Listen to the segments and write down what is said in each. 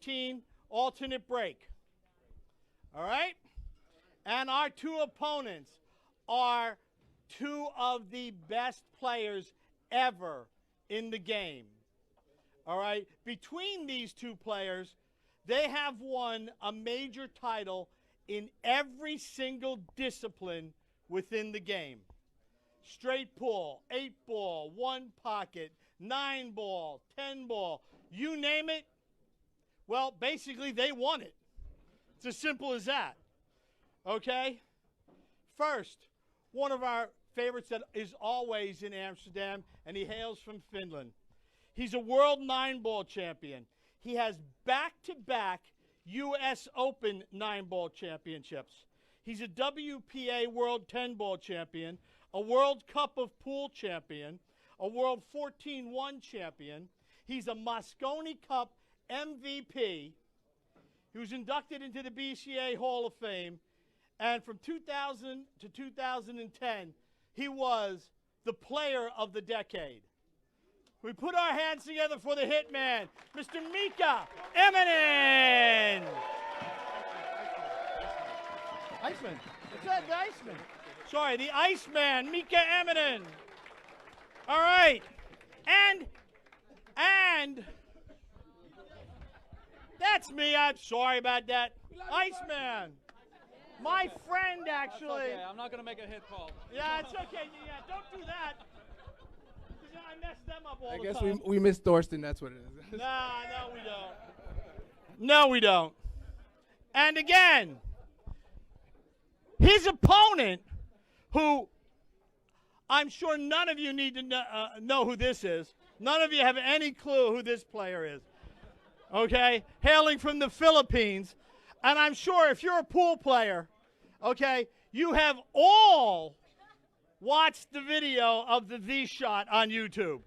15 alternate break. All right? And our two opponents are two of the best players ever in the game. All right? Between these two players, they have won a major title in every single discipline within the game. Straight pull, 8-ball, 1 pocket, 9-ball, 10-ball, you name it. Well, basically, they won it. It's as simple as that. Okay? First, one of our favorites that is always in Amsterdam, and he hails from Finland. He's a world 9-ball champion. He has back-to-back U.S. Open 9-ball championships. He's a WPA World 10-ball champion, a World Cup of Pool champion, a World 14-1 champion. He's a Moscone Cup MVP. He was inducted into the BCA Hall of Fame. And from 2000 to 2010, he was the player of the decade. We put our hands together for the hitman, Mr. Mika Immonen. Iceman. What's that, the Iceman? Sorry, the Iceman, Mika Immonen. All right. And that's me. I'm sorry about that. Iceman. My friend, actually. Okay, I'm not going to make a hit call. Yeah, it's okay. Yeah, don't do that. Because I mess them up all the time. I guess we missed Thorsten. That's what it is. Nah, no, we don't. No, we don't. And again, his opponent, who I'm sure none of you need to know who this is. None of you have any clue who this player is. Okay? Hailing from the Philippines. And I'm sure if you're a pool player, okay, you have all watched the video of the shot on YouTube.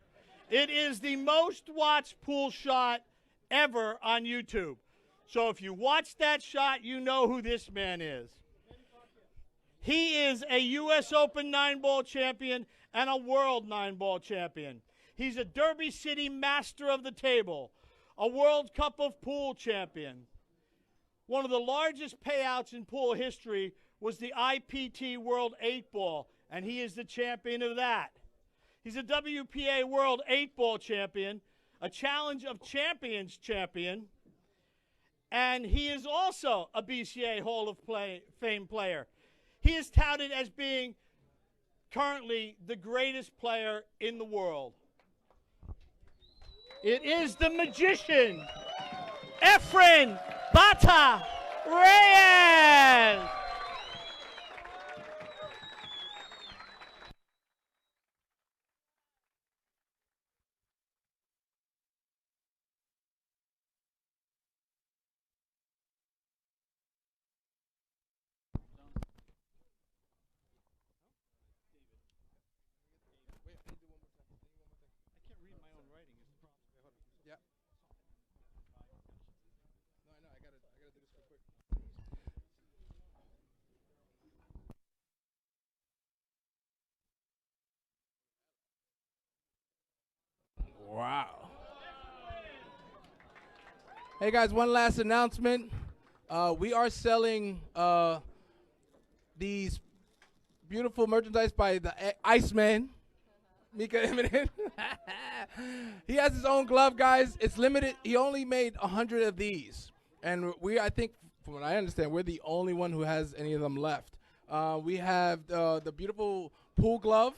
It is the most watched pool shot ever on YouTube. So if you watch that shot, you know who this man is. He is a U.S. Open 9-ball champion and a world 9-ball champion. He's a Derby City Master of the Table, a World Cup of Pool champion. One of the largest payouts in pool history was the IPT World 8-ball, and he is the champion of that. He's a WPA World 8-ball champion, a Challenge of Champions champion, and he is also a BCA Hall of Fame player. He is touted as being currently the greatest player in the world. It is the magician, Efren Reyes. Wow. Hey guys, one last announcement. We are selling these beautiful merchandise by the Iceman, Mika Immonen. He has his own glove, guys. It's limited. He only made 100 of these. And I think, from what I understand, we're the only one who has any of them left. We have the beautiful pool glove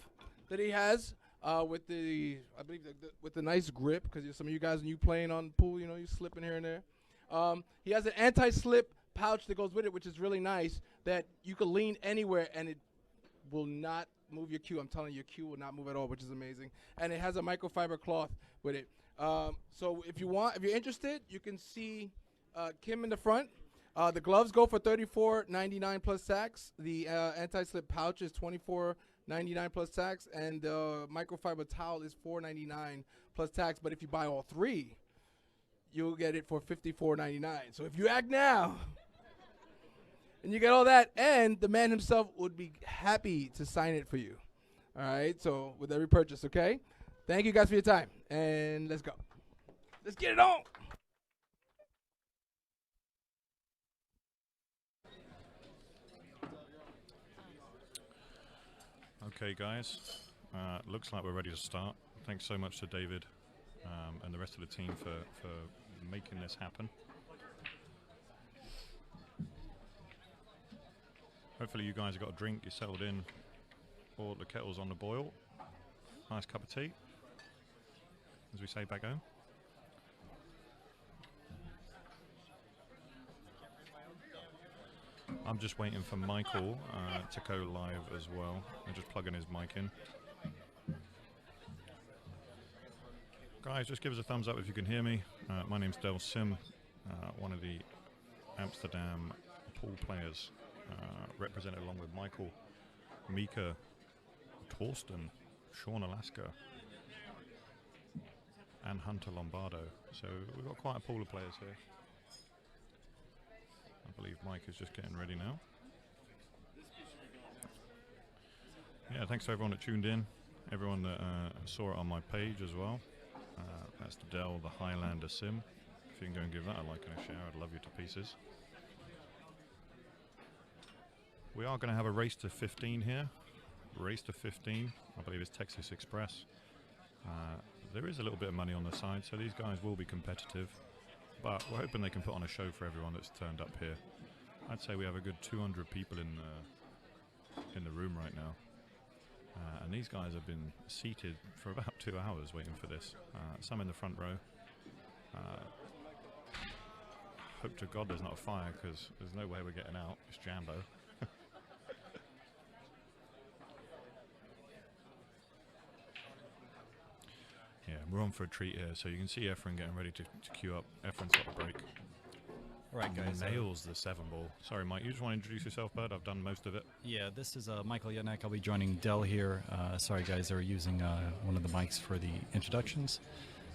that he has. With the, I believe, with the nice grip, because some of you guys, when you playing on the pool, you know, you slipping here and there. He has an anti-slip pouch that goes with it, which is really nice, that you can lean anywhere and it will not move your cue. I'm telling you, your cue will not move at all, which is amazing. And it has a microfiber cloth with it. So if you're interested, you can see Kim in the front. The gloves go for $34.99 plus tax. The anti-slip pouch is $24.99 plus tax, and the microfiber towel is $4.99 plus tax. But if you buy all three, you'll get it for $54.99. So if you act now, and you get all that, and the man himself would be happy to sign it for you. All right, so with every purchase, okay? Thank you guys for your time, and let's go. Let's get it on. Okay, guys, looks like we're ready to start. Thanks so much to David and the rest of the team for making this happen. Hopefully you guys have got a drink, you're settled in, or the kettle's on the boil. Nice cup of tea, as we say back home. I'm just waiting for Michael to go live as well. I'm just plugging his mic in. Guys, just give us a thumbs up if you can hear me. My name's Del Sim, one of the Amsterdam pool players, represented along with Michael, Mika, Torsten, Sean Alaska, and Hunter Lombardo. So we've got quite a pool of players here. I believe Mike is just getting ready now. Yeah, thanks to everyone that tuned in, everyone that saw it on my page as well. That's Dell, the Highlander Sim. If you can go and give that a like and a share, I'd love you to pieces. We are going to have a race to 15 here. Race to 15, I believe it's Texas Express. There is a little bit of money on the side, so these guys will be competitive. But we're hoping they can put on a show for everyone that's turned up here. I'd say we have a good 200 people in the room right now. And these guys have been seated for about 2 hours waiting for this. Some in the front row. Hope to God there's not a fire, because there's no way we're getting out. It's Jambo. Yeah, we're on for a treat here. So you can see Efren getting ready to queue up. Efren's got a break. All right, guys. Nails the 7-ball. Sorry, Mike, you just want to introduce yourself, bud? I've done most of it. Yeah, this is Michael Yednak. I'll be joining Dell here. Sorry, guys, they're using one of the mics for the introductions.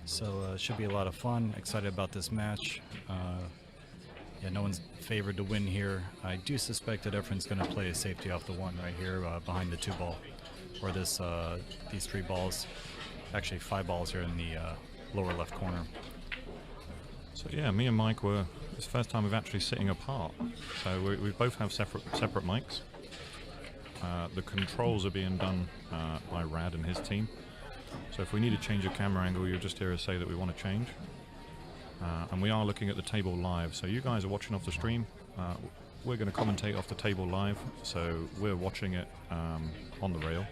So it should be a lot of fun. Excited about this match. Yeah, no one's favored to win here. I do suspect that Efren's going to play a safety off the one right here behind the 2-ball. Or this these 3 balls. Actually 5 balls here in the lower left corner. So yeah, me and Mike it's the first time we've actually sitting apart. So we both have separate mics. The controls are being done by Rad and his team. So if we need to change a camera angle, you'll just hear us say that we want to change. And we are looking at the table live. So you guys are watching off the stream. We're going to commentate off the table live. So we're watching it on the rail.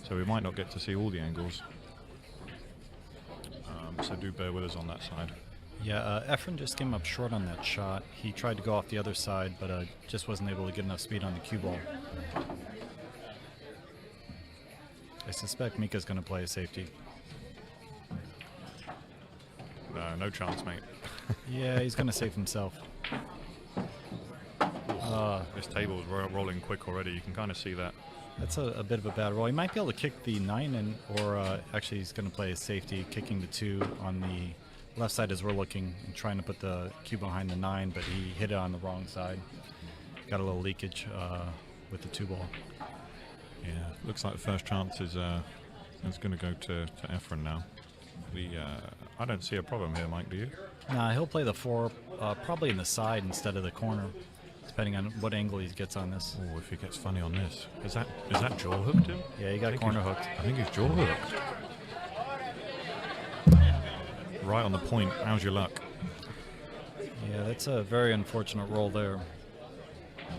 So we might not get to see all the angles. So do bear with us on that side. Yeah, Efren just came up short on that shot. He tried to go off the other side, but just wasn't able to get enough speed on the cue ball. I suspect Mika's going to play a safety. No chance, mate. Yeah, he's going to save himself. This table's rolling quick already. You can kind of see that. That's a bit of a bad roll. He might be able to kick the 9, or actually he's going to play a safety, kicking the 2 on the left side as we're looking and trying to put the cue behind the 9, but he hit it on the wrong side. Got a little leakage with the 2-ball. Yeah, looks like the first chance is going to go to Efren now. I don't see a problem here, Mike, do you? Nah, he'll play the 4 probably in the side instead of the corner, depending on what angle he gets on this. Oh, if he gets funny on this. Is that jaw hooked him? Yeah, he got corner hooked. I think he's jaw hooked. Right on the point. How's your luck? Yeah, that's a very unfortunate roll there.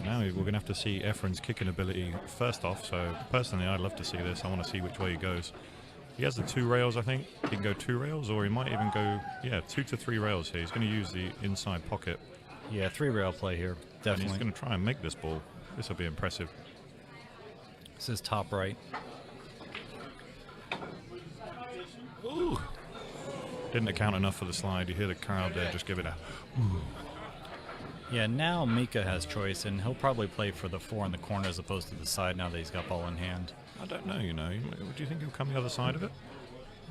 Now we're going to have to see Efren's kicking ability first off. So personally, I'd love to see this. I want to see which way he goes. He has the 2 rails, I think. He can go 2 rails, or he might even go, 2 to 3 rails here. He's going to use the inside pocket. Yeah, 3 rail play here, definitely. And he's going to try and make this ball. This will be impressive. This is top right. Ooh. Didn't account enough for the slide. You hear the crowd there just give it a ooh. Yeah, now Mika has choice, and he'll probably play for the 4 in the corner as opposed to the side now that he's got ball in hand. I don't know, Do you think he'll come the other side of it?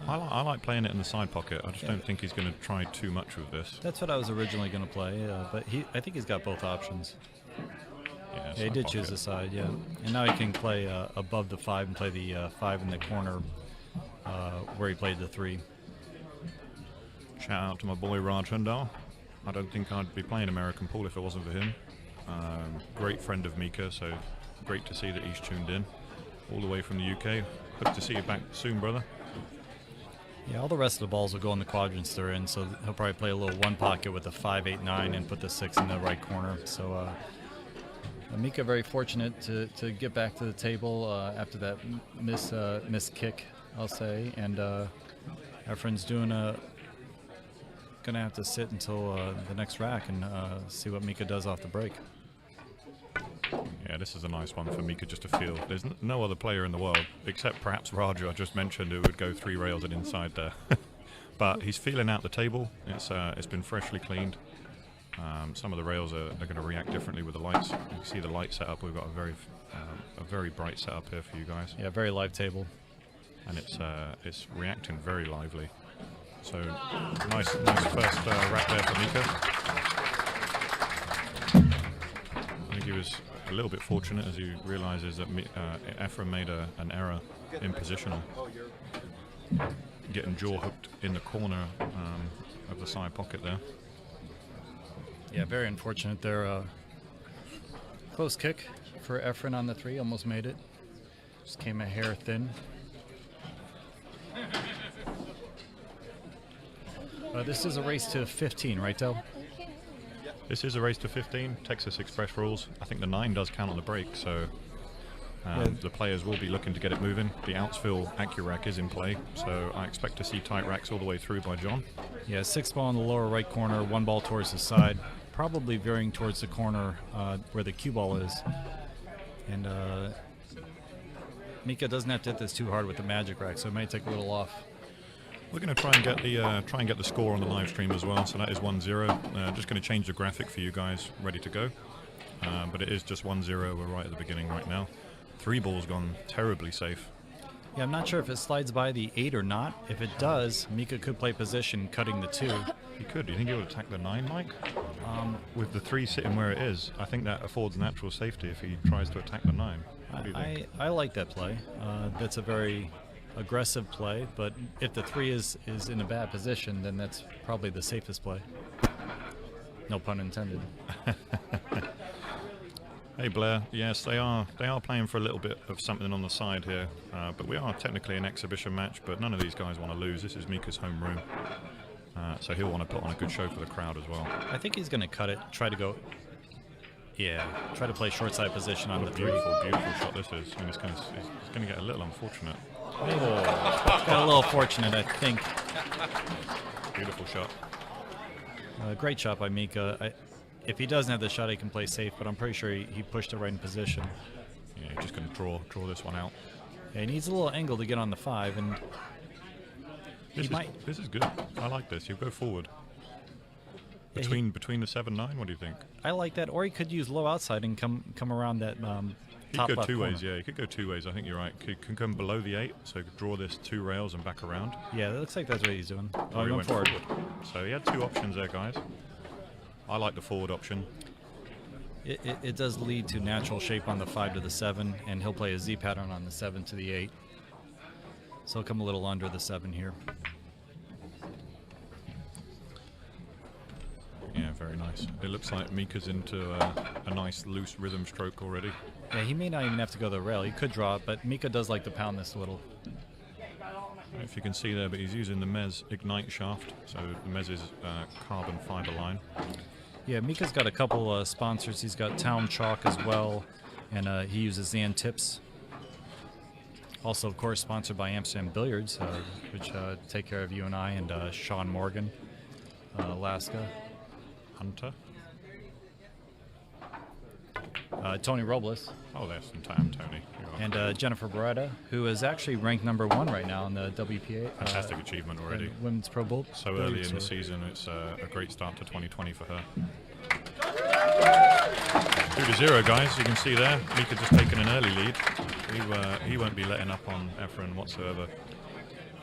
I like playing it in the side pocket. I just don't think he's going to try too much with this. That's what I was originally going to play, but I think he's got both options. Yeah, he did choose the side, yeah. And now he can play above the 5 and play the 5 in the corner where he played the 3. Shout out to my boy Raj Hundal. I don't think I'd be playing American pool if it wasn't for him. Great friend of Mika, so great to see that he's tuned in. all the way from the UK. Hope to see you back soon, brother. Yeah, all the rest of the balls will go in the quadrants they're in, so he'll probably play a little one pocket with a 5, 8, 9 and put the 6 in the right corner. So Mika very fortunate to get back to the table after that missed kick, I'll say. And Efren's gonna have to sit until the next rack and see what Mika does off the break. Yeah, this is a nice one for Mika just to feel. There's no other player in the world, except perhaps Raju, I just mentioned, who would go 3 rails and inside there. But he's feeling out the table. It's been freshly cleaned. Some of the rails are going to react differently with the lights. You can see the light setup. We've got a very bright setup here for you guys. Yeah, very live table. And it's reacting very lively. So nice first rack there for Mika. I think he was a little bit fortunate as he realizes that Efren made an error in positional, getting jaw hooked in the corner of the side pocket there. Yeah, very unfortunate there. Close kick for Efren on the 3, almost made it. Just came a hair thin. This is a race to 15, right, Del? This is a race to 15, Texas Express rules. I think the 9 does count on the break, so the players will be looking to get it moving. The Outsville AccuRack is in play, so I expect to see tight racks all the way through by John. Yeah, 6 ball in the lower right corner, 1 ball towards the side, probably veering towards the corner where the cue ball is. And Mika doesn't have to hit this too hard with the magic rack, so it may take a little off. We're going to try and get the score on the live stream as well. So that is 1-0. Just going to change the graphic for you guys, ready to go. But it is just 1-0. We're right at the beginning right now. 3 balls gone terribly safe. Yeah, I'm not sure if it slides by the 8 or not. If it does, Mika could play position, cutting the 2. He could. Do you think he would attack the 9, Mike? With the 3 sitting where it is, I think that affords natural safety if he tries to attack the 9. What do you think? I like that play. That's a very aggressive play, but if the 3 is in a bad position, then that's probably the safest play. No pun intended. Hey Blair, yes, they are playing for a little bit of something on the side here, but we are technically an exhibition match, but none of these guys want to lose. This is Mika's home room, so he'll want to put on a good show for the crowd as well. I think he's going to cut it, try to go, try to play short side position on the 3. Beautiful shot this is. I mean, it's going to get a little unfortunate. Oh, got a little fortunate, I think. Beautiful shot. Great shot by Mika. If he doesn't have the shot, he can play safe, but I'm pretty sure he pushed it right in position. Yeah, he's just going to draw this one out. Yeah, he needs a little angle to get on the 5, and this is good. I like this. He'll go forward. Between the 7-9, what do you think? I like that. Or he could use low outside and come around that he top could go left 2 corner. ways, yeah. He could go 2 ways. I think you're right. He can come below the 8, so he could draw this 2 rails and back around. Yeah, that looks like that's what he's doing. Or he going went forward. So he had 2 options there, guys. I like the forward option. It does lead to natural shape on the 5 to the 7, and he'll play a Z pattern on the 7 to the 8. So he'll come a little under the 7 here. Yeah, very nice. It looks like Mika's into a nice loose rhythm stroke already. Yeah, he may not even have to go to the rail. He could draw it, but Mika does like to pound this a little. If you can see there, but he's using the Mez Ignite shaft, so the Mez is carbon fiber line. Yeah, Mika's got a couple sponsors. He's got Town Chalk as well, and he uses Zan Tips. Also, of course, sponsored by Amsterdam Billiards, which take care of you and I, and Sean Morgan, Alaska. Hunter. Tony Robles. Oh, there's some time, Tony. And Jennifer Beretta, who is actually ranked #1 right now in the WPA. Fantastic achievement already. Women's Pro Bowl. So early in the season, it's a great start to 2020 for her. 2-0, guys. You can see there, Mika just taking an early lead. He won't be letting up on Efren whatsoever.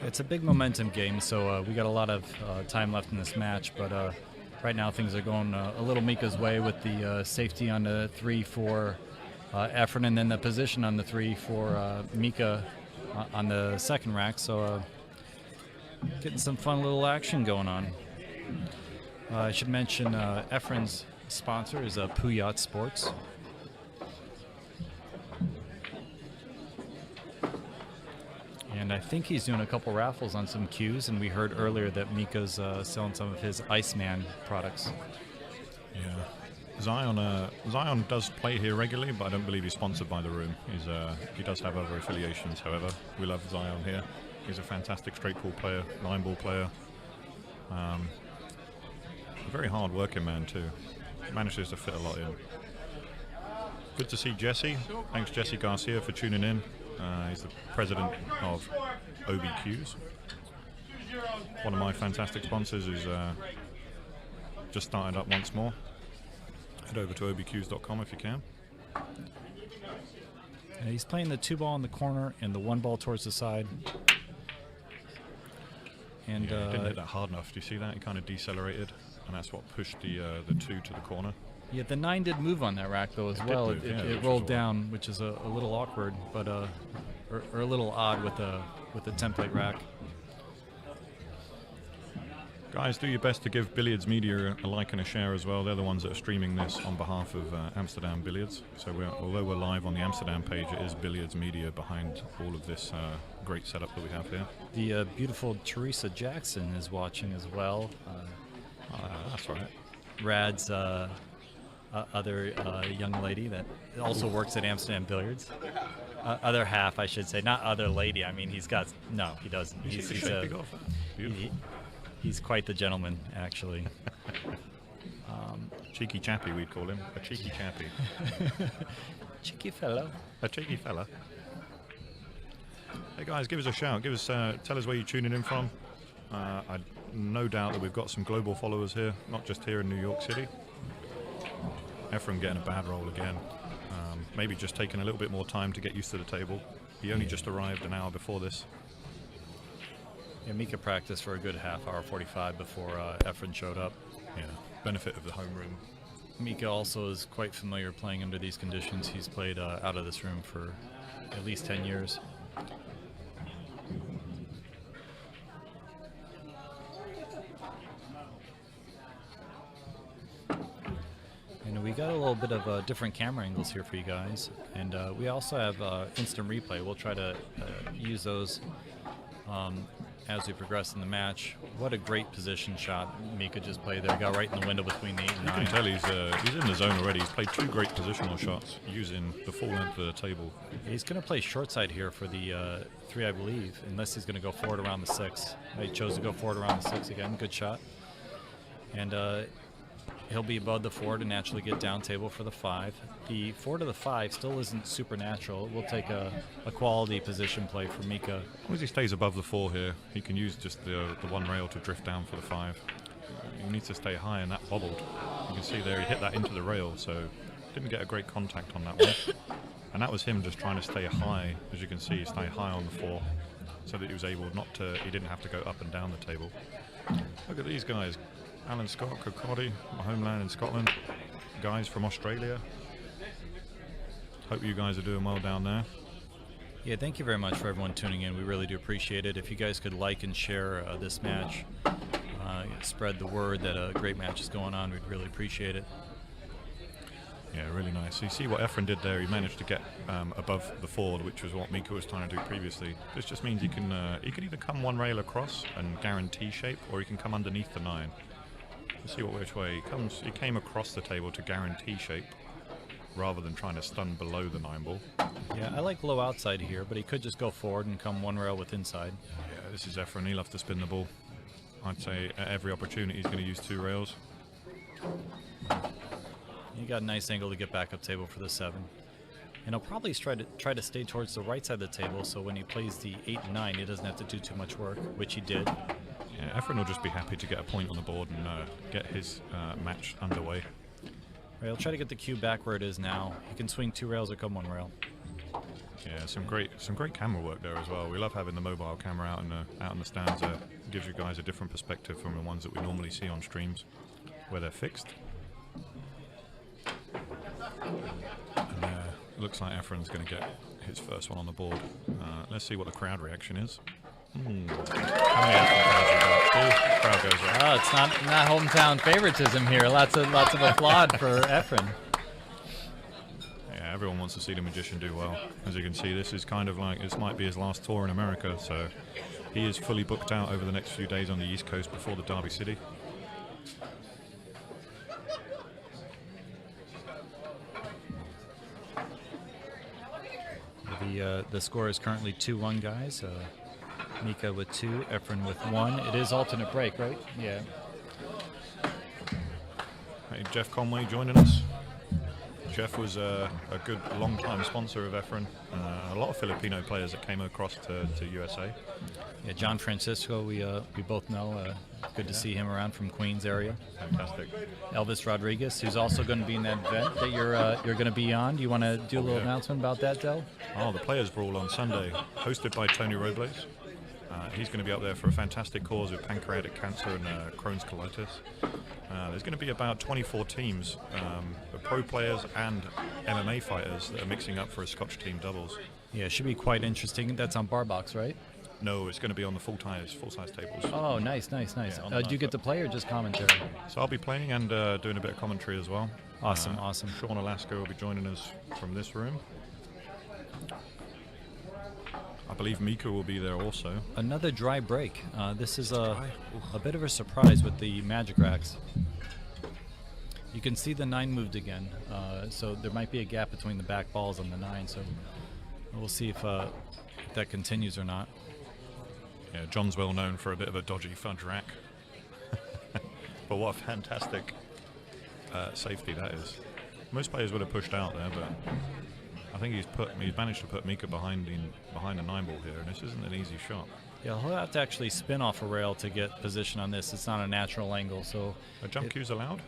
It's a big momentum game, so we got a lot of time left in this match, but right now things are going a little Mika's way with the safety on the 3 for Efren, and then the position on the 3 for Mika on the second rack. So getting some fun little action going on. I should mention Efren's sponsor is Puyat Sports. And I think he's doing a couple raffles on some cues, and we heard earlier that Mika's selling some of his Iceman products. Yeah. Zion does play here regularly, but I don't believe he's sponsored by the room. He does have other affiliations, however. We love Zion here. He's a fantastic straight ball player, line ball player. A very hard working man too. Manages to fit a lot in. Good to see Jesse. Thanks Jesse Garcia for tuning in. He's the president of OBQs. One of my fantastic sponsors who's just started up once more. Head over to obqs.com if you can. And he's playing the 2-ball in the corner and the 1-ball towards the side. And yeah, didn't hit that hard enough. Do you see that? He kind of decelerated, and that's what pushed the 2 to the corner. Yeah, the 9 did move on that rack though as well. Move, it rolled down, which is a little awkward, but or a little odd with the template rack. Guys, do your best to give Billiards Media a like and a share as well. They're the ones that are streaming this on behalf of Amsterdam Billiards. So although we're live on the Amsterdam page, it is Billiards Media behind all of this great setup that we have here. The beautiful Teresa Jackson is watching as well. That's right. Rad's other young lady that also works at Amsterdam Billiards. Other half, I should say. Not other lady. I mean, he doesn't. He's quite the gentleman, actually. Cheeky chappy, we'd call him. A cheeky chappy. Cheeky fellow. A cheeky fella. Hey guys, give us a shout. Tell us where you're tuning in from. I no doubt that we've got some global followers here, not just here in New York City. Efren getting a bad roll again. Maybe just taking a little bit more time to get used to the table. He only just arrived an hour before this. Yeah, Mika practiced for a good half hour, 45 before Efren showed up. Yeah, benefit of the homeroom. Mika also is quite familiar playing under these conditions. He's played out of this room for at least 10 years. And we got a little bit of different camera angles here for you guys. And we also have instant replay. We'll try to use those as we progress in the match. What a great position shot Mika just played there. Got right in the window between the 8 and 9. You can tell he's in the zone already. He's played 2 great positional shots using the full length of the table. He's going to play short side here for the 3, I believe, unless he's going to go forward around the 6. He chose to go forward around the 6 again. Good shot. And he'll be above the 4 to naturally get down table for the 5. The 4 to the 5 still isn't supernatural. It will take a quality position play for Mika. As long as he stays above the 4 here, he can use just the 1 rail to drift down for the 5. He needs to stay high, and that bobbled. You can see there he hit that into the rail, so didn't get a great contact on that one. And that was him just trying to stay high, as you can see, stay high on the 4, so that he was able he didn't have to go up and down the table. Look at these guys. Alan Scott, Kirkcaldy, my homeland in Scotland. Guys from Australia. Hope you guys are doing well down there. Yeah, thank you very much for everyone tuning in. We really do appreciate it. If you guys could like and share this match, spread the word that a great match is going on, we'd really appreciate it. Yeah, really nice. So you see what Efren did there. He managed to get above the 4, which was what Mika was trying to do previously. This just means he can either come 1 rail across and guarantee shape, or he can come underneath the 9. Let's see which way he came across the table to guarantee shape rather than trying to stun below the 9 ball. Yeah, I like low outside here, but he could just go forward and come 1 rail with inside. Yeah, this is Efren. He'll have to spin the ball. I'd say at every opportunity he's going to use 2 rails. You got a nice angle to get back up table for the 7. And he'll probably try to stay towards the right side of the table, so when he plays the 8 and 9, he doesn't have to do too much work, which he did. Yeah, Efren will just be happy to get a point on the board and get his match underway. Right, he'll try to get the cue back where it is now. He can swing 2 rails or come 1 rail. Yeah, some great camera work there as well. We love having the mobile camera out in the stands. Gives you guys a different perspective from the ones that we normally see on streams, where they're fixed. And it looks like Efren's going to get his first one on the board. Let's see what the crowd reaction is. How many crowd goes right? Oh, it's not hometown favoritism here. Lots of applaud for Efren. Yeah, everyone wants to see the magician do well. As you can see, this is kind of like, this might be his last tour in America, so he is fully booked out over the next few days on the East Coast before the Derby City. The score is currently 2-1, guys. Mika with 2, Efren with 1. It is alternate break, right? Yeah. Hey, Jeff Conway joining us. Jeff was a good long-time sponsor of Efren. A lot of Filipino players that came across to USA. Yeah, John Francisco, we both know. Good to see him around from Queens area. Fantastic. Elvis Rodriguez, who's also going to be in that event that you're going to be on. Do you want to do a little announcement about that, Del? Oh, the Players Brawl on Sunday, hosted by Tony Robles. He's going to be up there for a fantastic cause with pancreatic cancer and Crohn's colitis. There's going to be about 24 teams, pro players and MMA fighters that are mixing up for a Scotch team doubles. Yeah, it should be quite interesting. That's on Bar Box, right? No, it's going to be on the full-size tables. Oh, nice. Yeah, Do you get to play or just commentary? So I'll be playing and doing a bit of commentary as well. Awesome. Sean Alaska will be joining us from this room. I believe Mika will be there also. Another dry break. This is a bit of a surprise with the Magic Racks. You can see the 9 moved again, so there might be a gap between the back balls and the 9, so we'll see if that continues or not. Yeah, John's well known for a bit of a dodgy fudge rack. But what a fantastic safety that is. Most players would have pushed out there, but I think he's managed to put Mika behind the 9 ball here, and this isn't an easy shot. Yeah, he'll have to actually spin off a rail to get position on this. It's not a natural angle, so Are jump cues allowed?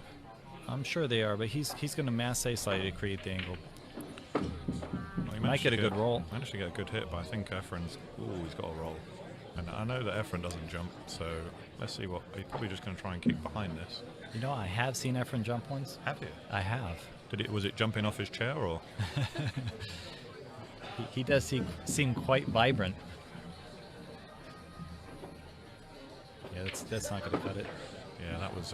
I'm sure they are, but he's going to mass A slightly to create the angle. Well, he Might get a good roll. Managed to get a good hit, but I think Efren's... Ooh, he's got a roll. And I know that Efren doesn't jump, so let's see what... He's probably just going to try and kick behind this. You know, I have seen Efren jump once. Have you? I have. Was it jumping off his chair, or...? He does seem quite vibrant. Yeah, that's not going to cut it. Yeah, that was,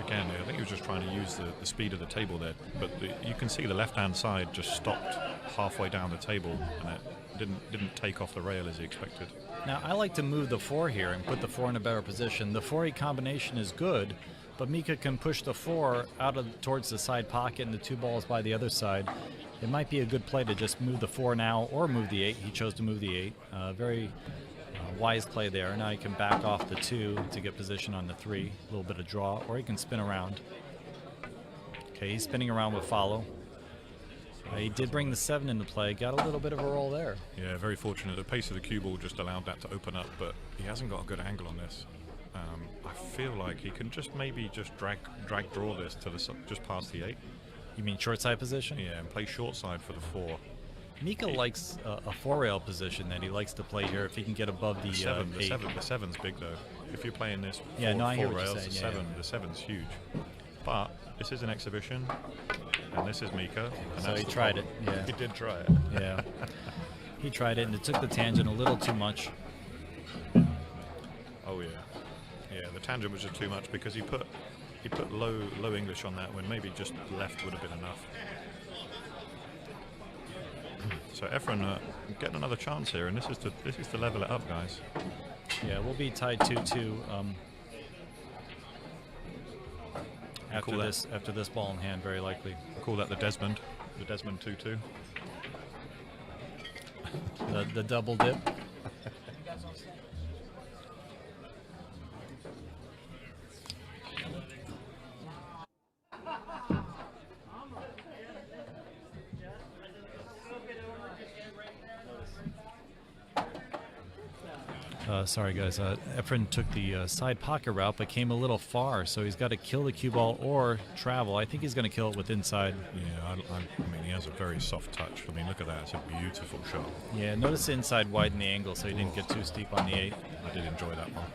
again, I think he was just trying to use the speed of the table there. But you can see the left-hand side just stopped halfway down the table, and it didn't take off the rail as he expected. Now, I like to move the 4 here and put the 4 in a better position. The 4-8 combination is good, but Mika can push the 4 out towards the side pocket and the 2 balls by the other side. It might be a good play to just move the 4 now or move the 8. He chose to move the 8. Very wise play there. Now he can back off the 2 to get position on the 3. A little bit of draw, or he can spin around. Okay, he's spinning around with follow. He did bring the 7 into play. Got a little bit of a roll there. Yeah, very fortunate. The pace of the cue ball just allowed that to open up, but he hasn't got a good angle on this. I feel like he can maybe drag draw this to just past the 8. You mean short side position? Yeah, and play short side for the 4. Mika likes a 4-rail position that he likes to play here if he can get above the 8. The 7's big though. If you're playing this yeah, no, I hear 4 what you're rails, saying. the 7's huge. But this is an exhibition, and this is Mika. And so that's he the tried problem. it. Yeah. He did try it. Yeah. He tried it, and it took the tangent a little too much. Oh yeah. Yeah, the tangent was just too much because he put low English on that when maybe just left would have been enough. So Efren getting another chance here, and this is to level it up, guys. Yeah, we'll be tied 2-2 after this ball in hand, very likely. We'll call that the Desmond 2-2. The double dip. Sorry guys, Efren took the side pocket route but came a little far, so he's got to kill the cue ball or travel. I think he's going to kill it with inside. Yeah, I mean he has a very soft touch. I mean look at that, it's a beautiful shot. Yeah, notice the inside widen the angle so he didn't get too steep on the 8. I did enjoy that one.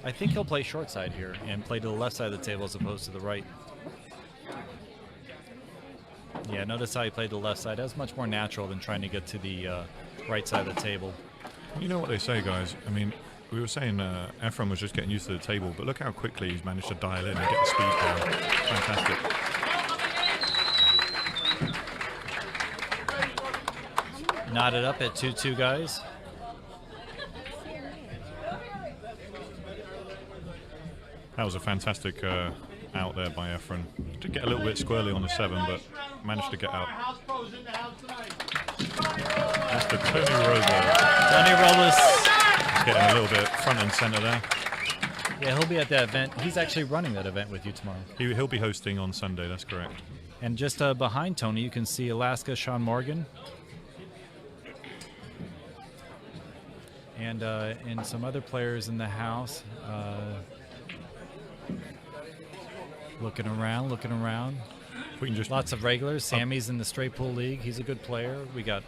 I think he'll play short side here and play to the left side of the table as opposed to the right. Yeah, notice how he played the left side. That's much more natural than trying to get to the right side of the table. You know what they say, guys? I mean, we were saying Efren was just getting used to the table, but look how quickly he's managed to dial in and get the speed down. Fantastic. Knotted up at 2-2, guys. That was a fantastic out there by Efren. Did get a little bit squirrely on the 7, but managed to get out. Mr. Tony Robles. Tony Robles. He's getting a little bit front and center there. Yeah, he'll be at that event. He's actually running that event with you tomorrow. He'll be hosting on Sunday, that's correct. And just behind Tony, you can see Alaska Sean Morgan. And some other players in the house. Looking around. We can just Lots of regulars. Sammy's in the straight pool league. He's a good player. We got.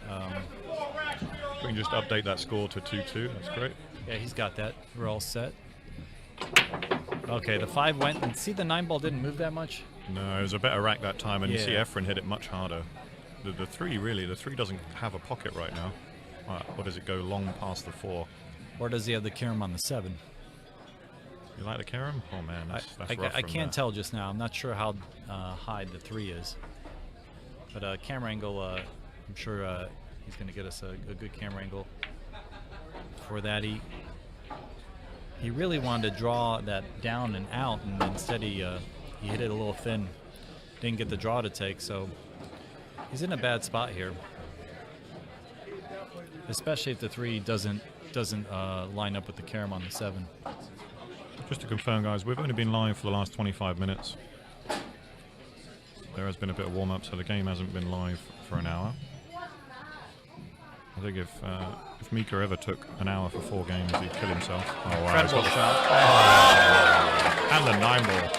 we can just update that score to 2-2. That's great. Yeah, he's got that. We're all set. Okay, the 5 went, and see the 9 ball didn't move that much. No, it was a better rack that time, and you see Yeah. Efren hit it much harder. The 3 doesn't have a pocket right now. Or does it go long past the 4? Or does he have the carom on the 7? You like the carom? Oh man, that's I rough from can't there. tell just now. I'm not sure how high the 3 is. But camera angle, I'm sure he's going to get us a good camera angle. For that, he really wanted to draw that down and out, and instead he hit it a little thin. Didn't get the draw to take, so he's in a bad spot here. Especially if the 3 doesn't line up with the carom on the 7. Just to confirm, guys, we've only been live for the last 25 minutes. There has been a bit of warm-up, so the game hasn't been live for an hour. I think if Mika ever took an hour for 4 games, he'd kill himself. Oh, wow. Incredible shot. And the 9 ball.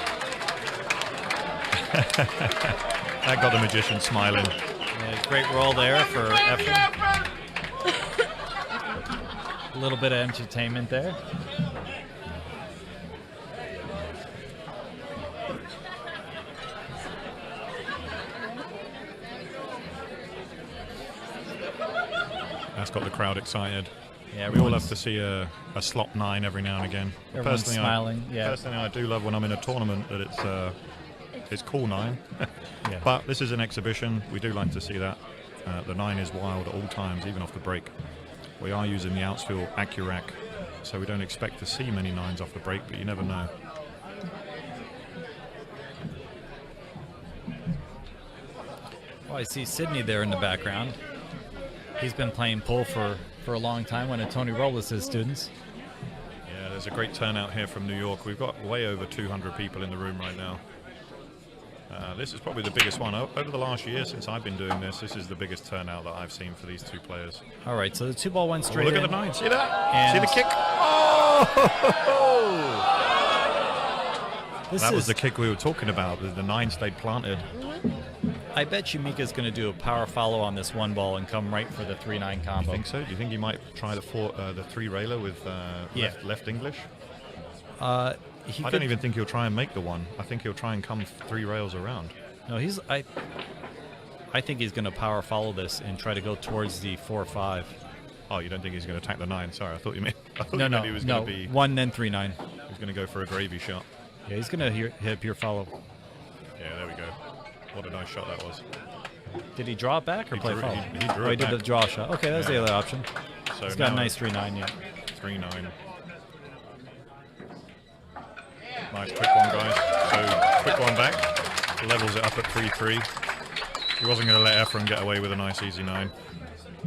That got the magician smiling. Yeah, great roll there for Efren. A little bit of entertainment there. That's got the crowd excited. Yeah, we all love to see a slop 9 every now and again. Everyone's smiling. Personally, I do love when I'm in a tournament that it's cool 9. Yeah. But this is an exhibition. We do like to see that. The 9 is wild at all times, even off the break. We are using the Outsfield Accurac, so we don't expect to see many 9s off the break, but you never know. Well, I see Sydney there in the background. He's been playing pool for a long time, one of Tony Robles' students. Yeah, there's a great turnout here from New York. We've got way over 200 people in the room right now. This is probably the biggest one. Over the last year since I've been doing this, this is the biggest turnout that I've seen for these 2 players. All right, so the 2 ball went straight Look in. at the 9. See that? And see the kick? Oh! That was is- the kick we were talking about. The 9 stayed planted. I bet you Mika's going to do a power follow on this 1 ball and come right for the 3-9 combo. You think so? Do you think he might try the 3 railer with left English? I don't even think he'll try and make the 1. I think he'll try and come 3 rails around. No, I think he's going to power follow this and try to go towards the 4-5. Oh, you don't think he's going to attack the 9? Sorry, I thought you meant. No, he was going to be 1 then 3-9. He's going to go for a gravy shot. Yeah, he's going to hit pure follow. Yeah, there we go. What a nice shot that was. Did he draw it back or He play drew- follow? he drew oh, he it did the back. draw shot. Okay, that's the other option. So He's got a now nice 3-9, yeah. 3-9. Nice quick one, guys. So quick one back. Levels it up at 3-3. He wasn't going to let Efren get away with a nice easy 9.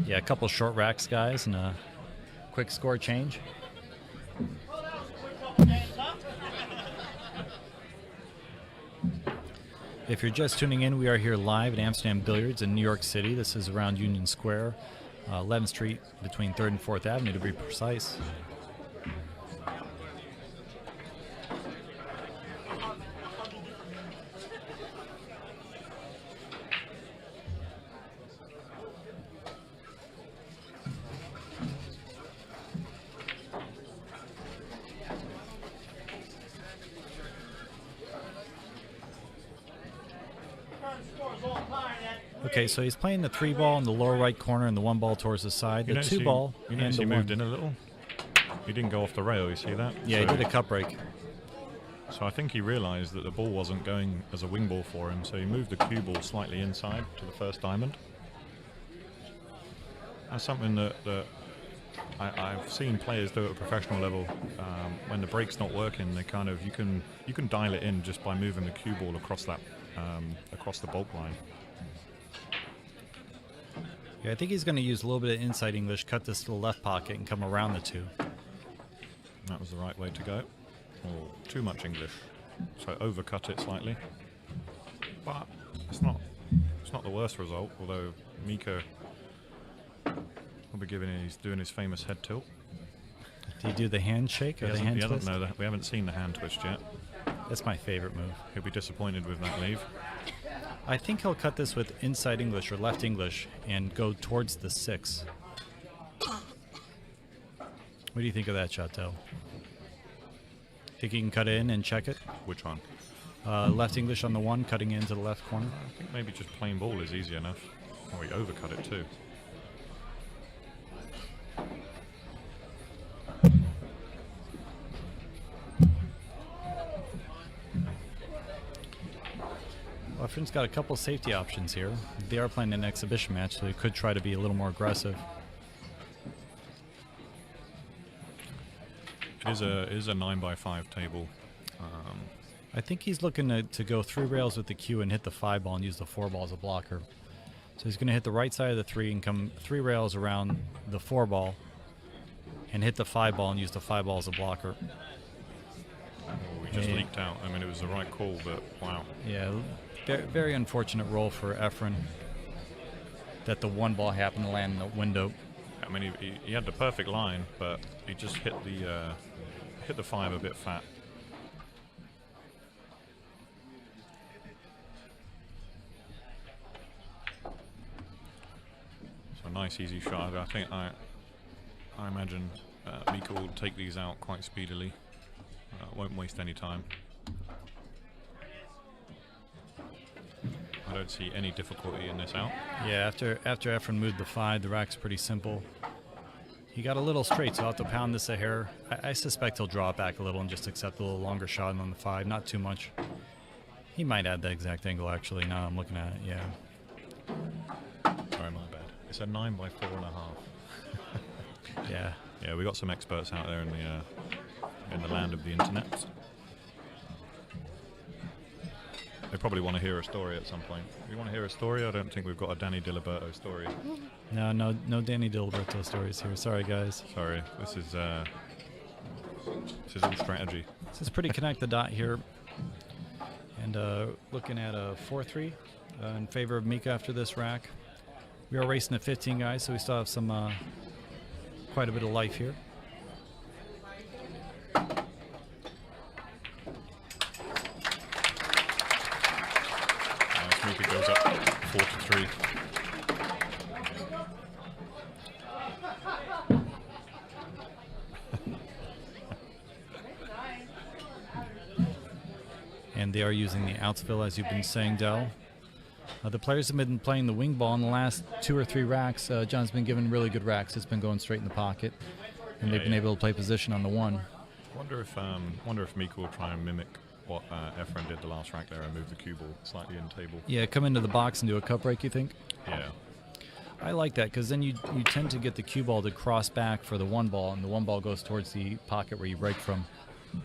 Yeah, a couple short racks, guys, and a quick score change. If you're just tuning in, we are here live at Amsterdam Billiards in New York City. This is around Union Square, 11th Street between 3rd and 4th Avenue to be precise. Okay, so he's playing the 3 ball in the lower right corner and the 1 ball towards the side. The 2 ball You and notice the he 1. moved in a little? He didn't go off the rail, you see that? Yeah, So- he did a cup break. So I think he realized that the ball wasn't going as a wing ball for him, so he moved the cue ball slightly inside to the first diamond. That's something that I've seen players do at a professional level. When the break's not working, they kind of you can dial it in just by moving the cue ball across that across the bulk line. Yeah, I think he's going to use a little bit of inside English, cut this to the left pocket, and come around the two. That was the right way to go. Or too much English, so overcut it slightly. But it's not the worst result. Although Mika will be he's doing his famous head tilt. Did he do the handshake or the hand twist? No, we haven't seen the hand twist yet. That's my favorite move. He'll be disappointed with that leave. I think he'll cut this with inside English or left English and go towards the 6. What do you think of that shot, Del? Think he can cut in and check it? Which one? Left English on the 1, cutting into the left corner. I think maybe just plain ball is easy enough. Or he overcut it too. Well, Efren's got a couple safety options here. They are playing an exhibition match, so they could try to be a little more aggressive. It is a 9x5 table. I think he's looking to go 3 rails with the cue and hit the 5 ball and use the 4 ball as a blocker. So he's going to hit the right side of the 3 and come 3 rails around the 4 ball and hit the 5 ball and use the 5 ball as a blocker. Oh, we just leaked out. I mean, it was the right call, but wow. Yeah, very unfortunate roll for Efren that the 1 ball happened to land in the window. I mean, he had the perfect line, but he just hit the 5 a bit fat. So nice, easy shot. I think I imagine Mika will take these out quite speedily. Won't waste any time. I don't see any difficulty in this out. Yeah, after Efren moved the 5, the rack's pretty simple. He got a little straight, so I'll have to pound this a hair. I suspect he'll draw it back a little and just accept a little longer shot on the 5, not too much. He might add the exact angle, actually, now I'm looking at it, yeah. Sorry, my bad. It's a 9x4.5. Yeah. Yeah, we got some experts out there in the land of the internet. They probably want to hear a story at some point. You want to hear a story? I don't think we've got a Danny Diliberto story. No Danny Diliberto stories here. Sorry, guys. Sorry, this is all strategy. This is pretty connect the dot here. And looking at a 4-3 in favor of Mika after this rack. We are racing at 15 guys, so we still have some quite a bit of life here. Mika goes up 4-3. And they are using the outsfill, as you've been saying, Del. The players have been playing the wing ball in the last 2 or 3 racks. John's been given really good racks. It's been going straight in the pocket, and they've been able to play position on the 1. Wonder if Mika will try and mimic what Efren did the last rack there and move the cue ball slightly in table. Yeah, come into the box and do a cup break, you think? Yeah. I like that, because then you tend to get the cue ball to cross back for the 1 ball, and the 1 ball goes towards the pocket where you break from. Yeah,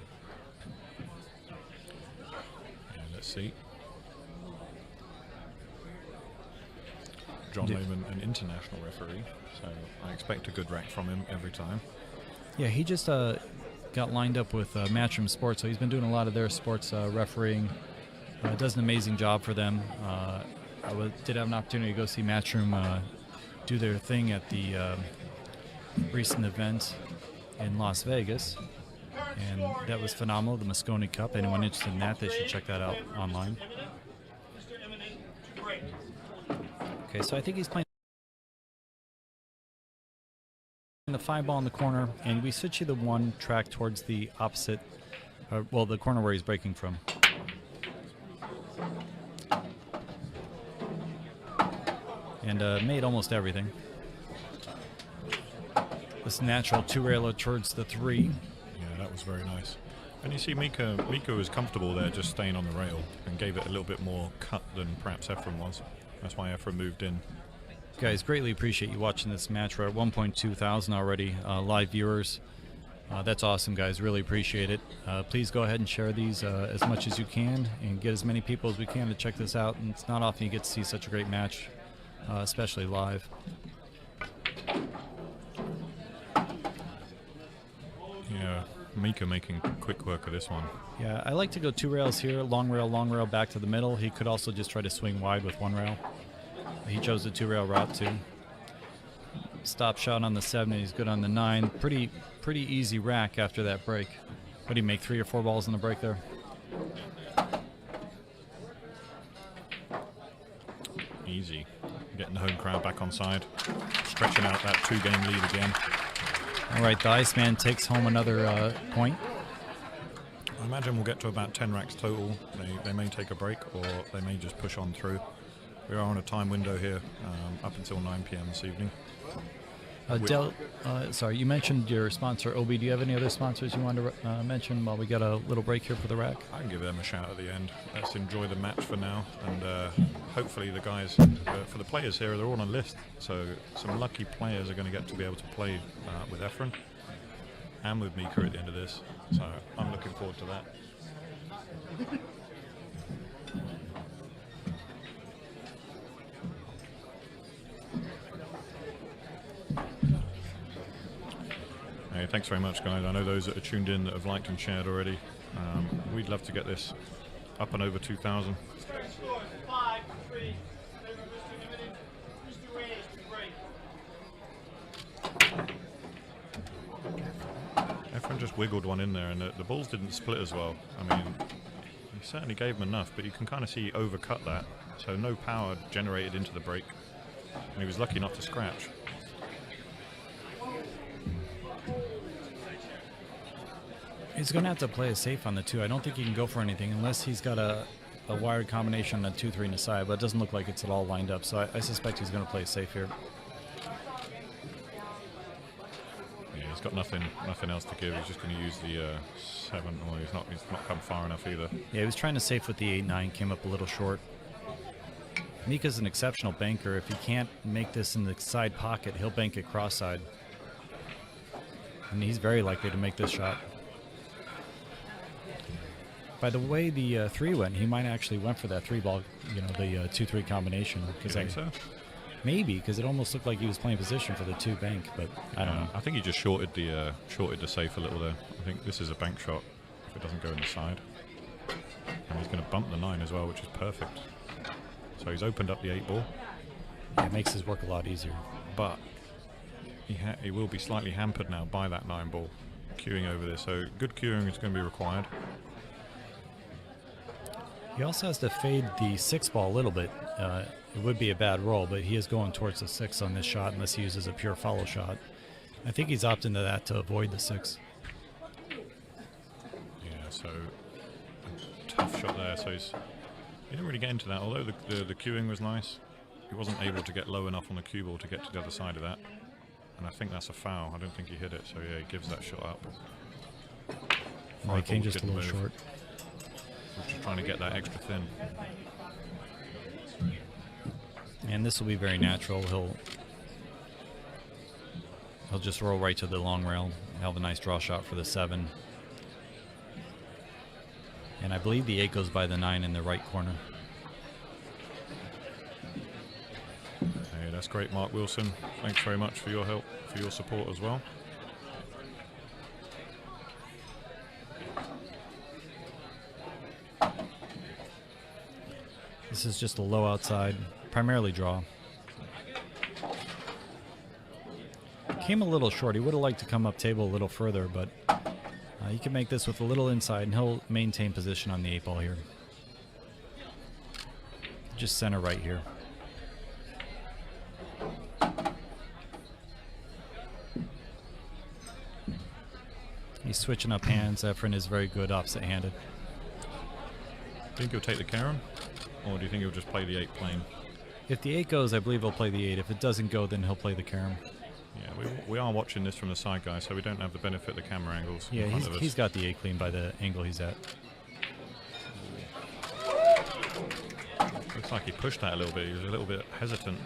let's see. John Lehman, an international referee, so I expect a good rack from him every time. Yeah, he just got lined up with Matchroom Sports, so he's been doing a lot of their sports refereeing. Does an amazing job for them. I did have an opportunity to go see Matchroom do their thing at the recent event in Las Vegas, and that was phenomenal, the Moscone Cup. Anyone interested in that, they should check that out online. Okay, so I think he's playing the 5 ball in the corner, and we switch you the 1 track towards the opposite, well, the corner where he's breaking from. And made almost everything. This natural 2-railer towards the 3. Yeah, that was very nice. And you see Mika was comfortable there just staying on the rail and gave it a little bit more cut than perhaps Efren was. That's why Efren moved in. Guys, greatly appreciate you watching this match. We're at 1.2 thousand already live viewers. That's awesome, guys. Really appreciate it. Please go ahead and share these as much as you can and get as many people as we can to check this out. And it's not often you get to see such a great match, especially live. Yeah, Mika making quick work of this one. Yeah, I like to go 2 rails here, long rail, back to the middle. He could also just try to swing wide with 1 rail. He chose the 2 rail route too. Stop shot on the 7, and he's good on the 9. Pretty easy rack after that break. What do you make, 3 or 4 balls in the break there? Easy. Getting the home crowd back on side. Stretching out that 2-game lead again. All right, the Iceman takes home another point. I imagine we'll get to about 10 racks total. They may take a break, or they may just push on through. We are on a time window here, up until 9 p.m. this evening. Del, sorry, you mentioned your sponsor, Obi. Do you have any other sponsors you wanted to mention while we got a little break here for the rack? I can give them a shout at the end. Let's enjoy the match for now, and hopefully the guys, for the players here, they're all on a list, so some lucky players are going to get to be able to play with Efren and with Mika at the end of this, so I'm looking forward to that. Hey, thanks very much, guys. I know those that are tuned in that have liked and shared already. We'd love to get this up and over 2,000. Score 5-3. Mr. Immonen, Mr. Reyes to break. Efren just wiggled one in there, and the balls didn't split as well. I mean, he certainly gave him enough, but you can kind of see he overcut that, so no power generated into the break, and he was lucky not to scratch. He's going to have to play it safe on the 2. I don't think he can go for anything unless he's got a wired combination on a 2-3 and a side, but it doesn't look like it's at all lined up, so I suspect he's going to play it safe here. Yeah, he's got nothing else to give. He's just going to use the 7. Well, he's not come far enough either. Yeah, he was trying to safe with the 8-9, came up a little short. Mika's an exceptional banker. If he can't make this in the side pocket, he'll bank it cross-side. And he's very likely to make this shot. By the way the 3 went, he might actually went for that 3 ball, you know, the 2-3 combination. You think so? Maybe, because it almost looked like he was playing position for the 2 bank, but I don't know. I think he just shorted the safe a little there. I think this is a bank shot if it doesn't go in the side. And he's going to bump the 9 as well, which is perfect. So he's opened up the 8 ball. Yeah, it makes his work a lot easier. But he will be slightly hampered now by that 9 ball queuing over this. So good queuing is going to be required. He also has to fade the 6 ball a little bit. It would be a bad roll, but he is going towards the 6 on this shot unless he uses a pure follow shot. I think he's opted into that to avoid the 6. Yeah, so tough shot there. So he didn't really get into that. Although the queuing was nice, he wasn't able to get low enough on the cue ball to get to the other side of that. And I think that's a foul. I don't think he hit it. So yeah, he gives that shot up. He came just a little short. Just trying to get that extra thin. And this will be very natural. He'll just roll right to the long rail. He'll have a nice draw shot for the 7. And I believe the 8 goes by the 9 in the right corner. Hey, that's great, Mark Wilson. Thanks very much for your help, for your support as well. This is just a low outside, primarily draw. Came a little short. He would have liked to come up table a little further, but he can make this with a little inside, and he'll maintain position on the 8 ball here. Just center right here. He's switching up hands. Efren is very good opposite-handed. Think he'll take the carom? Or do you think he'll just play the 8 plain? If the 8 goes, I believe he'll play the 8. If it doesn't go, then he'll play the carom. Yeah, we are watching this from the side, guys, so we don't have the benefit of the camera angles. Yeah, he's got the 8 clean by the angle he's at. Looks like he pushed that a little bit. He was a little bit hesitant.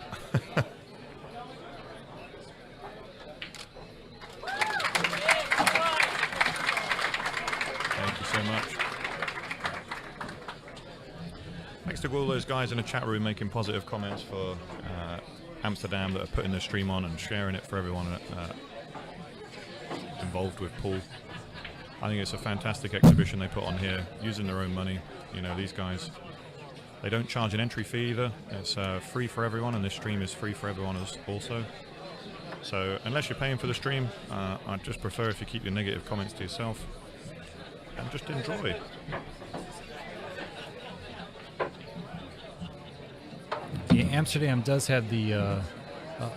those guys in the chat room making positive comments for Amsterdam that are putting the stream on and sharing it for everyone involved with pool. I think it's a fantastic exhibition they put on here, using their own money. You know, these guys, they don't charge an entry fee either. It's free for everyone, and this stream is free for everyone also. So unless you're paying for the stream, I'd just prefer if you keep your negative comments to yourself and just enjoy. Yeah, Amsterdam does have the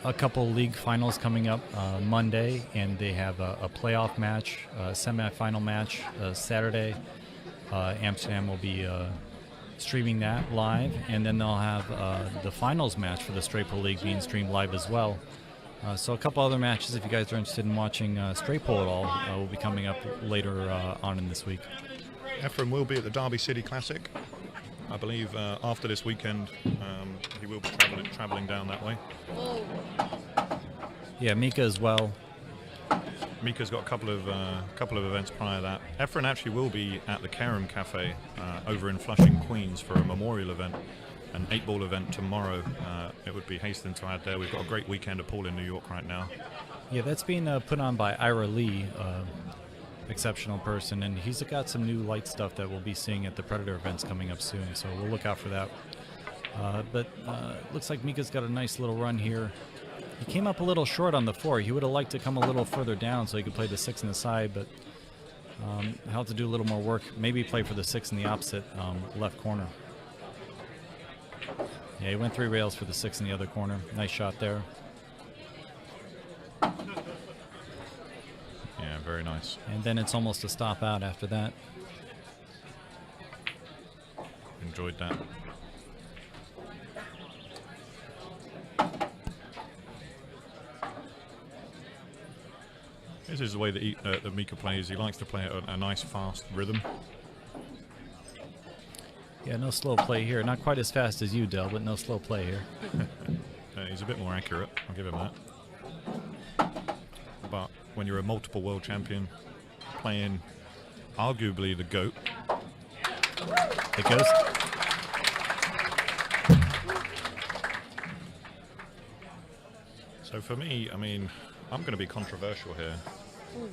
a couple league finals coming up Monday, and they have a playoff match, a semi-final match Saturday. Amsterdam will be streaming that live, and then they'll have the finals match for the Straight Pool League being streamed live as well. So a couple other matches, if you guys are interested in watching Straight Pool at all, will be coming up later on in this week. Efren will be at the Derby City Classic. I believe after this weekend, he will be traveling down that way. Yeah, Mika as well. Mika's got a couple of events prior to that. Efren actually will be at the Kerem Cafe over in Flushing, Queens for a memorial event, an 8-ball event tomorrow. It would be hastened to add there. We've got a great weekend of pool in New York right now. Yeah, that's being put on by Ira Lee, exceptional person, and he's got some new light stuff that we'll be seeing at the Predator events coming up soon, so we'll look out for that. But looks like Mika's got a nice little run here. He came up a little short on the 4. He would have liked to come a little further down so he could play the 6 on the side, but he'll have to do a little more work. Maybe play for the 6 in the opposite left corner. Yeah, he went 3 rails for the 6 in the other corner. Nice shot there. Yeah, very nice. And then it's almost a stop out after that. Enjoyed that. This is the way that Mika plays. He likes to play at a nice, fast rhythm. Yeah, no slow play here. Not quite as fast as you, Del, but no slow play here. He's a bit more accurate. I'll give him that. But when you're a multiple world champion, playing arguably the GOAT. The Ghost. So for me, I mean, I'm going to be controversial here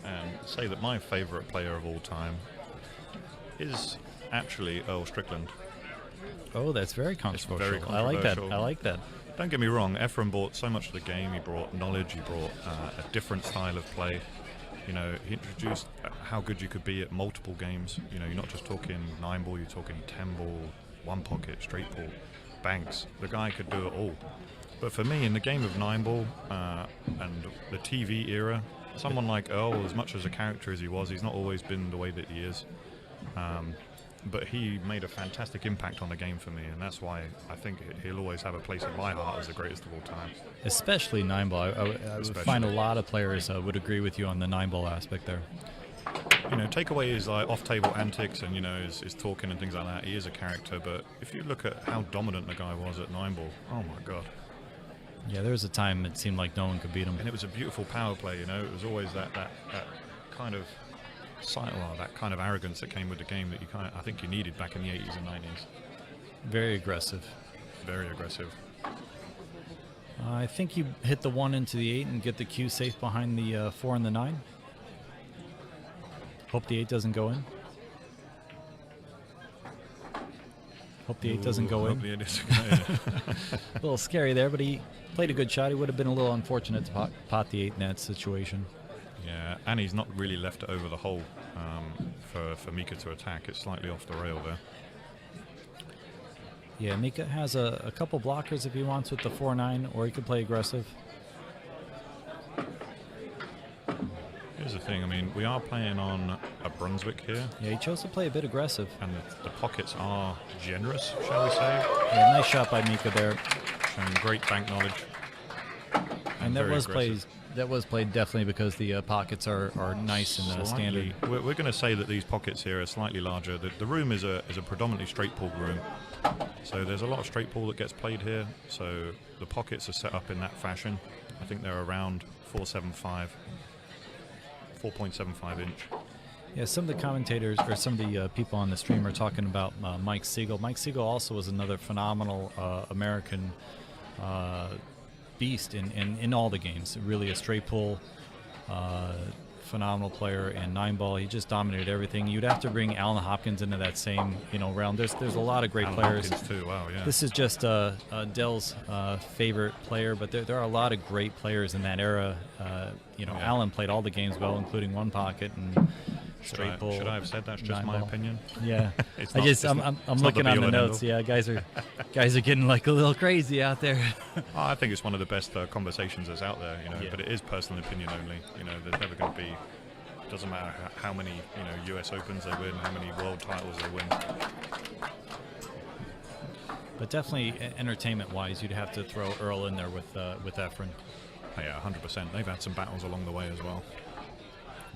and say that my favorite player of all time is actually Earl Strickland. Oh, that's very controversial. Very I like that. controversial. I like that. Don't get me wrong, Efren brought so much to the game. He brought knowledge, he brought a different style of play. You know, he introduced how good you could be at multiple games. You know, you're not just talking 9-ball, you're talking 10-ball, 1 pocket, straight ball, banks. The guy could do it all. But for me, in the game of 9-ball and the TV era, someone like Earl, as much as a character as he was, he's not always been the way that he is. But he made a fantastic impact on the game for me, and that's why I think he'll always have a place in my heart as the greatest of all time. Especially 9-ball. I would find a lot of players would agree with you on the 9-ball aspect there. You know, take away his like off-table antics and, you know, his talking and things like that. He is a character, but if you look at how dominant the guy was at 9-ball, oh my God. Yeah, there was a time it seemed like no one could beat him. And it was a beautiful power play, you know. It was always that kind of that kind of arrogance that came with the game that I think you needed back in the 80s and 90s. Very aggressive. Very aggressive. I think you hit the 1 into the 8 and get the cue safe behind the 4 and the 9. Hope the 8 doesn't go in. Hope the 8 doesn't go in. A little scary there, but he played a good shot. He would have been a little unfortunate to pot the 8 in that situation. Yeah, and he's not really left it over the hole for Mika to attack. It's slightly off the rail there. Yeah, Mika has a couple blockers if he wants with the 4-9, or he could play aggressive. Here's the thing, I mean, we are playing on a Brunswick here. Yeah, he chose to play a bit aggressive. And the pockets are generous, shall we say. Yeah, nice shot by Mika there. Showing great bank knowledge. And that was played definitely because the pockets are nice and standard. We're going to say that these pockets here are slightly larger. The room is a predominantly straight pull room. So there's a lot of straight pull that gets played here. So the pockets are set up in that fashion. I think they're around 4.75 inch. Yeah, some of the commentators or some of the people on the stream are talking about Mike Siegel. Mike Siegel also was another phenomenal American beast in all the games. Really a straight pull, phenomenal player, and 9-ball. He just dominated everything. You'd have to bring Alan Hopkins into that same realm. There's a lot of great players. Hopkins too. Wow, yeah. This is just Dell's favorite player, but there are a lot of great players in that era. Alan played all the games well, including one pocket and straight pull. Should I have said that's just my opinion? Yeah, I'm looking on the notes. Yeah, guys are getting like a little crazy out there. I think it's one of the best conversations that's out there, but it is personal opinion only. There's never going to be, doesn't matter how many US Opens they win, how many world titles they win. But definitely entertainment-wise, you'd have to throw Earl in there with Efren. Oh, yeah, 100%. They've had some battles along the way as well.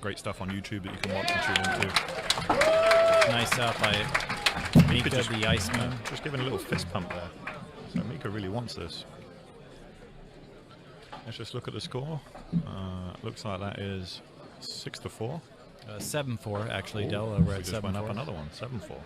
Great stuff on YouTube that you can watch and tune into. Nice out by Mika, the Iceman. Just giving a little fist pump there. So Mika really wants this. Let's just look at the score. Looks like that is 6-4. 7-4 actually, Del. We're at 7-4. Just went up another one, 7-4.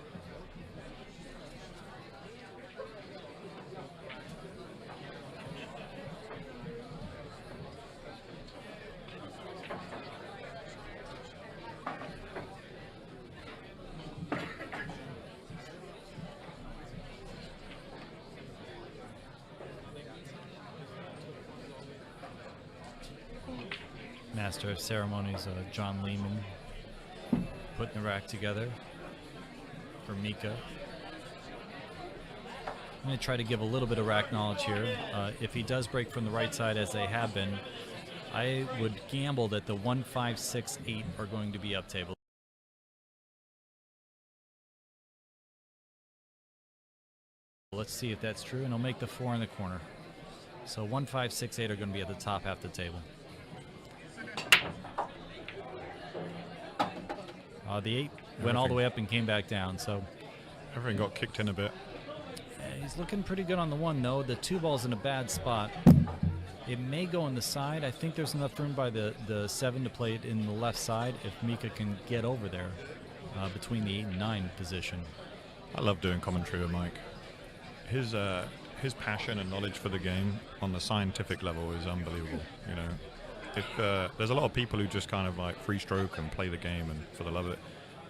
Master of Ceremonies, John Lehman, putting the rack together for Mika. I'm going to try to give a little bit of rack knowledge here. If he does break from the right side, as they have been, I would gamble that the 1, 5, 6, 8 are going to be up table. Let's see if that's true, and he'll make the 4 in the corner. So 1, 5, 6, 8 are going to be at the top half the table. The 8 went all the way up and came back down, so everything got kicked in a bit. He's looking pretty good on the 1, though. The 2 ball's in a bad spot. It may go on the side. I think there's enough room by the 7 to play it in the left side if Mika can get over there between the 8 and 9 position. I love doing commentary with Mike. His passion and knowledge for the game on the scientific level is unbelievable. There's a lot of people who just kind of like free stroke and play the game and for the love of it.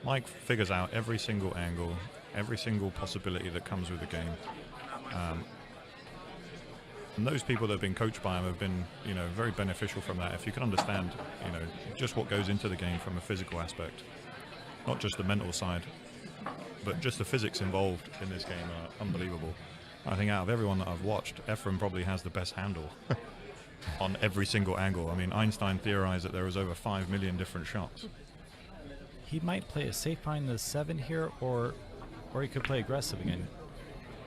Mike figures out every single angle, every single possibility that comes with the game. And those people that have been coached by him have been, very beneficial from that. If you can understand, just what goes into the game from a physical aspect, not just the mental side, but just the physics involved in this game are unbelievable. I think out of everyone that I've watched, Efren probably has the best handle on every single angle. I mean, Einstein theorized that there was over 5 million different shots. He might play a safe behind the 7 here, or he could play aggressive again.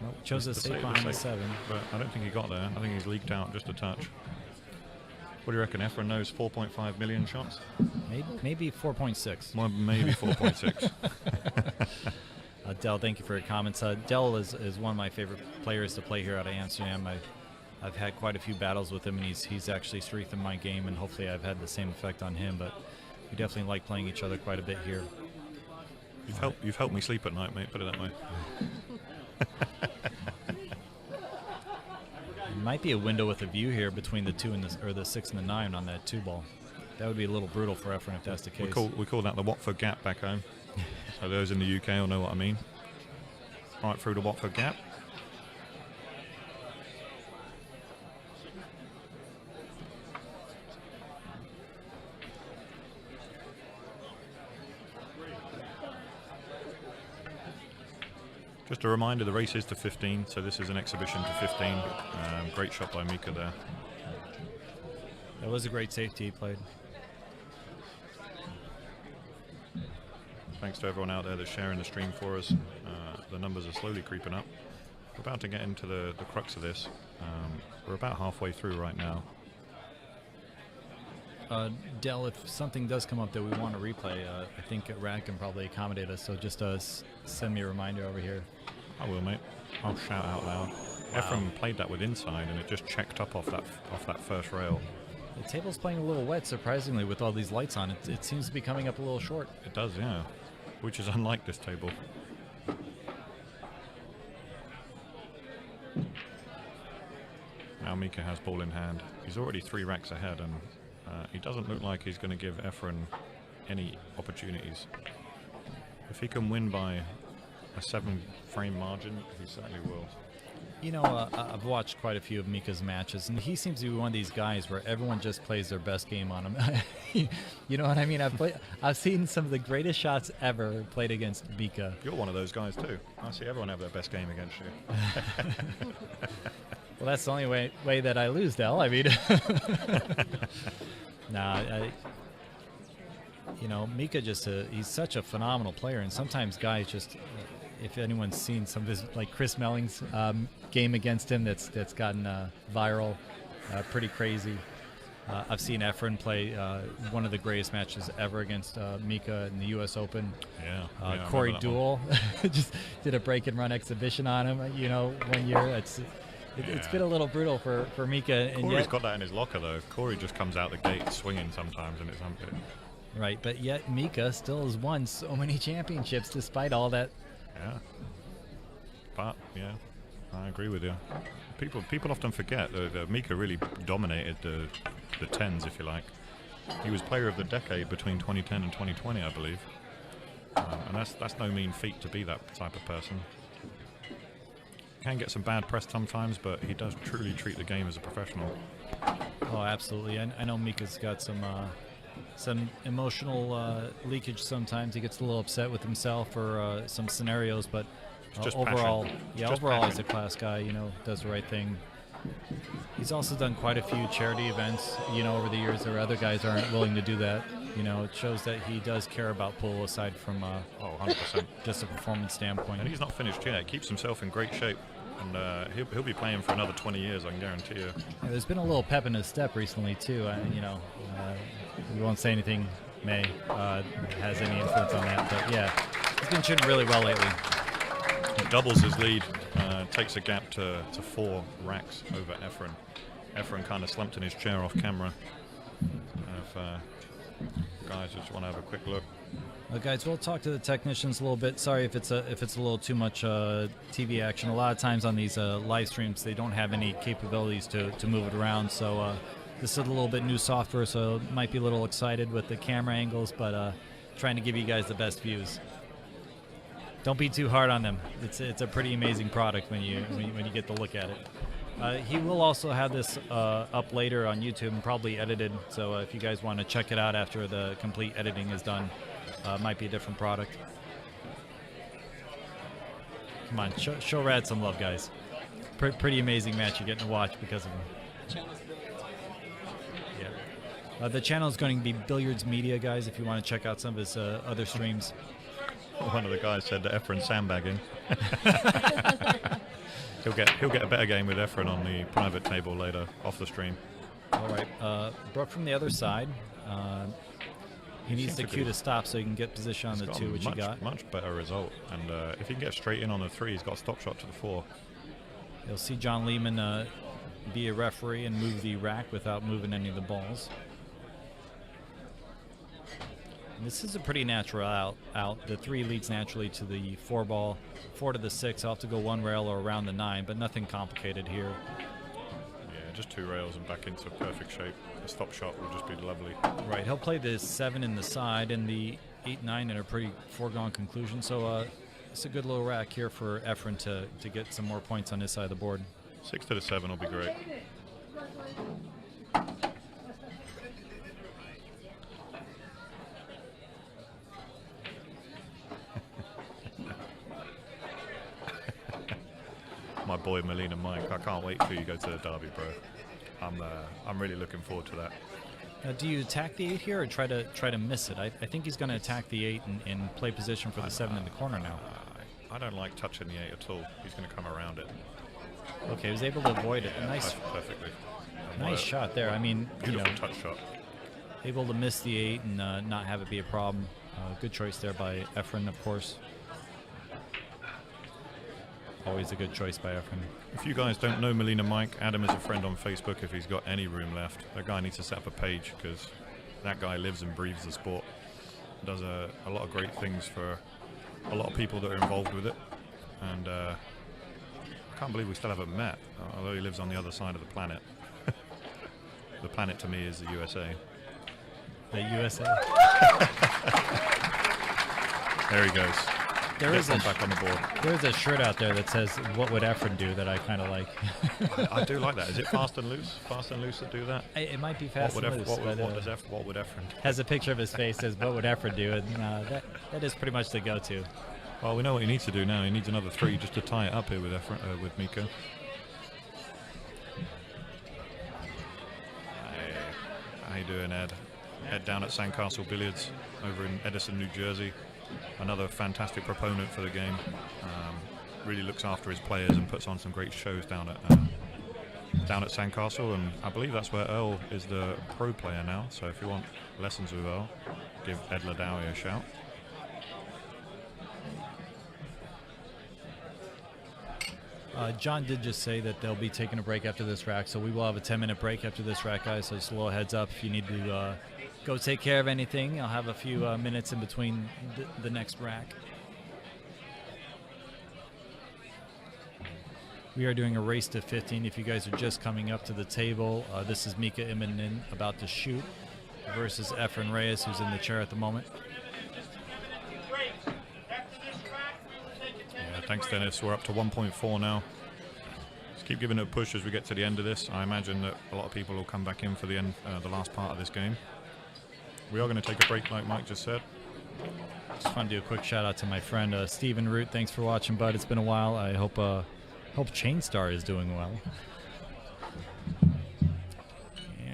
Nope, chose a safe behind the 7. But I don't think he got there. I think he's leaked out just a touch. What do you reckon? Efren knows 4.5 million shots? Maybe 4.6. Well, maybe 4.6. Del, thank you for your comments. Del is one of my favorite players to play here out of Amsterdam. I've had quite a few battles with him, and he's actually strengthened my game, and hopefully I've had the same effect on him. But we definitely like playing each other quite a bit here. You've helped me sleep at night, mate. Put it that way. It might be a window with a view here between the 2 and the 6 and the 9 on that 2 ball. That would be a little brutal for Efren if that's the case. We call that the Watford Gap back home. So those in the UK will know what I mean. Right through the Watford Gap. Just a reminder, the race is to 15, so this is an exhibition to 15. Great shot by Mika there. That was a great safety he played. Thanks to everyone out there that's sharing the stream for us. The numbers are slowly creeping up. We're about to get into the crux of this. We're about halfway through right now. Del, if something does come up that we want to replay, I think Rad can probably accommodate us, so just send me a reminder over here. I will, mate. I'll shout out loud. Wow. Efren played that with inside, and it just checked up off that first rail. The table's playing a little wet, surprisingly, with all these lights on. It seems to be coming up a little short. It does, yeah. Which is unlike this table. Now Mika has ball in hand. He's already 3 racks ahead, and he doesn't look like he's going to give Efren any opportunities. If he can win by a 7-frame margin, he certainly will. You know, I've watched quite a few of Mika's matches, and he seems to be one of these guys where everyone just plays their best game on him. You know what I mean? I've seen some of the greatest shots ever played against Mika. You're one of those guys too. I see everyone have their best game against you. Well, that's the only way that I lose, Del. I mean, you know, Mika he's such a phenomenal player, and sometimes guys just, if anyone's seen some of his, like Chris Melling's game against him that's gotten viral, pretty crazy. I've seen Efren play one of the greatest matches ever against Mika in the U.S. Open. Yeah. Corey Duel just did a break and run exhibition on him, you know, one year. It's been a little brutal for Mika. And Corey's got that in his locker, though. Corey just comes out the gate swinging sometimes, and it's unfair. Right, but yet Mika still has won so many championships despite all that. Yeah. But, yeah, I agree with you. People often forget that Mika really dominated the 10s, if you like. He was player of the decade between 2010 and 2020, I believe. And that's no mean feat to be that type of person. Can get some bad press sometimes, but he does truly treat the game as a professional. Oh, absolutely. I know Mika's got some emotional leakage sometimes. He gets a little upset with himself or some scenarios, but overall, he's a class guy. You know, does the right thing. He's also done quite a few charity events, you know, over the years. There are other guys aren't willing to do that. You know, it shows that he does care about pool aside from 100%. just a performance standpoint. And he's not finished yet. He keeps himself in great shape, and he'll be playing for another 20 years, I can guarantee you. Yeah, there's been a little pep in his step recently too. You know, we won't say anything has any influence on that, but yeah, he's been shooting really well lately. He doubles his lead, takes a gap to 4 racks over Efren. Efren kind of slumped in his chair off camera. If guys just want to have a quick look. Guys, we'll talk to the technicians a little bit. Sorry if it's a little too much TV action. A lot of times on these live streams, they don't have any capabilities to move it around. So this is a little bit new software, so might be a little excited with the camera angles, but trying to give you guys the best views. Don't be too hard on them. It's a pretty amazing product when you get to look at it. He will also have this up later on YouTube and probably edited. So if you guys want to check it out after the complete editing is done, might be a different product. Come on, show Rad some love, guys. Pretty amazing match you're getting to watch because of him. Yeah. The channel is going to be Billiards Media, guys. If you want to check out some of his other streams. One of the guys said that Efren's sandbagging. He'll get a better game with Efren on the private table later off the stream. All right, Brooke from the other side. He needs the cue to stop so he can get position on the 2, which he got. Much better result, and if he can get straight in on the 3, he's got a stop shot to the 4. You'll see John Lehman be a referee and move the rack without moving any of the balls. This is a pretty natural out. The 3 leads naturally to the 4 ball, 4 to the 6. I'll have to go 1 rail or around the 9, but nothing complicated here. Yeah, just 2 rails and back into perfect shape. A stop shot will just be lovely. Right, he'll play the 7 in the side and the 8-9 in a pretty foregone conclusion. So it's a good little rack here for Efren to get some more points on his side of the board. 6 to the 7 will be great. My boy Molina Mike, I can't wait till you go to the Derby, bro. I'm really looking forward to that. Do you attack the 8 here or try to miss it? I think he's going to attack the 8 and play position for the 7 in the corner now. I don't like touching the 8 at all. He's going to come around it. Okay, he was able to avoid it. Yeah, nice, perfectly. nice shot there. I mean, beautiful touch shot. Able to miss the 8 and not have it be a problem. Good choice there by Efren, of course. always a good choice by Efren. If you guys don't know Molina Mike, add him as a friend on Facebook if he's got any room left. That guy needs to set up a page because that guy lives and breathes the sport. Does a lot of great things for a lot of people that are involved with it. And I can't believe we still haven't met, although he lives on the other side of the planet. The planet to me is the USA. The USA? There he goes. There is back on the board. There's a shirt out there that says, "What would Efren do?" that I kind of like. I do like that. Is it Fast and Loose? Fast and Loose that do that? It might be Fast and Loose. What would Efren do? Has a picture of his face, says, "What would Efren do?" And that is pretty much the go-to. Well, we know what he needs to do now. He needs another 3 just to tie it up here with Efren, with Mika. How you doing, Ed? Ed down at Sandcastle Billiards over in Edison, New Jersey. Another fantastic proponent for the game. Really looks after his players and puts on some great shows down at Sandcastle, and I believe that's where Earl is the pro player now. So if you want lessons with Earl, give Ed Ladawi a shout. John did just say that they'll be taking a break after this rack, so we will have a 10-minute break after this rack, guys. So just a little heads up if you need to go take care of anything. I'll have a few minutes in between the next rack. We are doing a race to 15. If you guys are just coming up to the table, this is Mika Immonen about to shoot versus Efren Reyes, who's in the chair at the moment. Yeah, thanks, Dennis. We're up to 1.4 now. Just keep giving it a push as we get to the end of this. I imagine that a lot of people will come back in for the end, the last part of this game. We are going to take a break, like Mike just said. Just want to do a quick shout out to my friend Steven Root. Thanks for watching, bud. It's been a while. I hope Chainstar is doing well.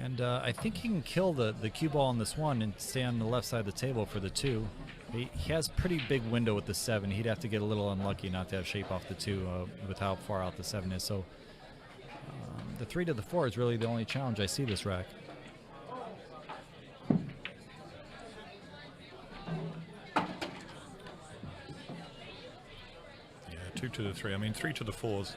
And I think he can kill the cue ball on this one and stay on the left side of the table for the 2. He has pretty big window with the 7. He'd have to get a little unlucky not to have shape off the 2 with how far out the 7 is. So the 3 to the 4 is really the only challenge I see this rack. Yeah, 2 to the 3. I mean, 3 to the 4s,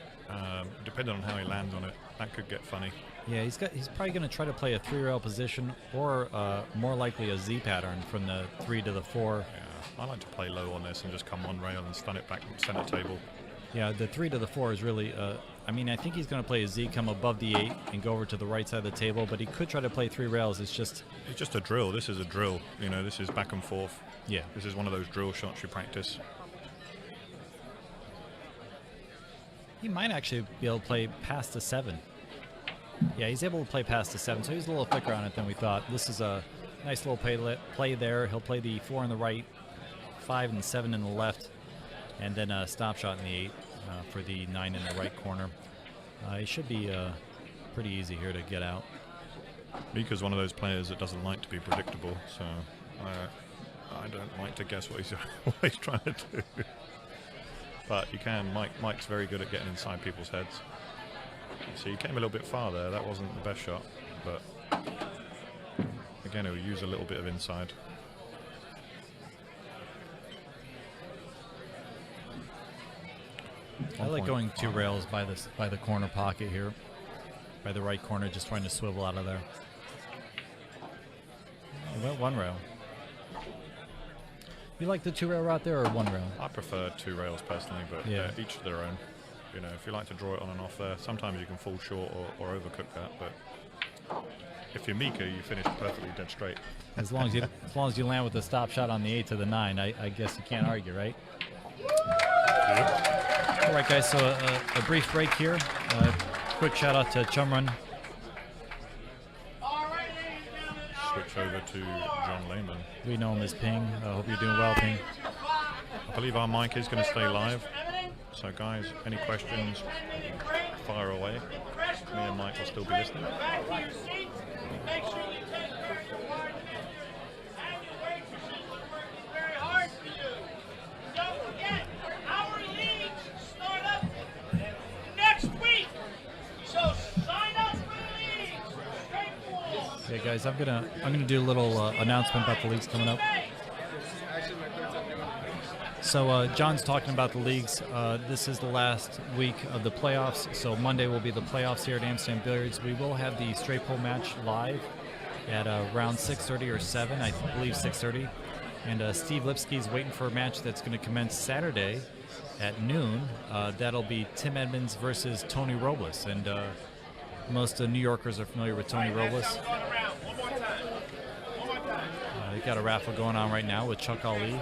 depending on how he lands on it, that could get funny. Yeah, he's probably going to try to play a 3-rail position or more likely a Z pattern from the 3 to the 4. Yeah, I like to play low on this and just come 1 rail and stun it back center table. Yeah, the 3 to the 4 is really, I mean, I think he's going to play a Z, come above the 8 and go over to the right side of the table, but he could try to play 3 rails. It's just a drill. This is a drill. You know, this is back and forth. Yeah. This is one of those drill shots you practice. He might actually be able to play past the 7. Yeah, he's able to play past the 7, so he's a little thicker on it than we thought. This is a nice little play there. He'll play the 4 on the right, 5 and 7 in the left, and then a stop shot in the 8 for the 9 in the right corner. It should be pretty easy here to get out. Mika's one of those players that doesn't like to be predictable, so I don't like to guess what he's trying to do. But you can. Mike's very good at getting inside people's heads. So you came a little bit far there. That wasn't the best shot, but again, he'll use a little bit of inside. I like going 2 rails by the corner pocket here, by the right corner, just trying to swivel out of there. He went 1 rail. You like the 2-rail route there or 1 rail? I prefer 2 rails personally, but yeah, each to their own. You know, if you like to draw it on and off there, sometimes you can fall short or overcook that. But if you're Mika, you finish perfectly dead straight. As long as you land with the stop shot on the 8 to the 9, I guess you can't argue, right? Yep. All right, guys. So a brief break here. Quick shout out to Chum Run. Switch over to John Lehman. We know him as Ping. I hope you're doing well, Ping. I believe our mic is going to stay live. So guys, any questions, fire away. Me and Mike will still be listening. Yeah, guys, I'm gonna do a little announcement about the leagues coming up. So John's talking about the leagues. This is the last week of the playoffs. So Monday will be the playoffs here at Amsterdam Billiards. We will have the straight pole match live at around 6:30 or 7, I believe 6:30. And Steve Lipsky's waiting for a match that's going to commence Saturday at noon. That'll be Tim Edmonds versus Tony Robles. And most New Yorkers are familiar with Tony Robles. They've got a raffle going on right now with Chuck Ali.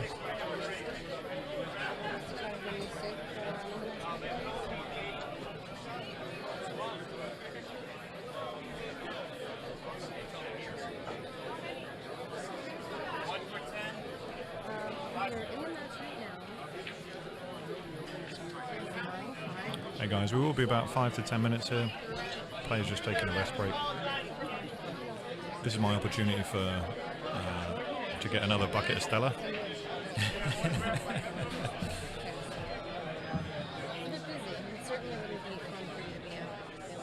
Hey guys, we will be about 5 to 10 minutes here. Players just taking a rest break. This is my opportunity for to get another bucket of Stella.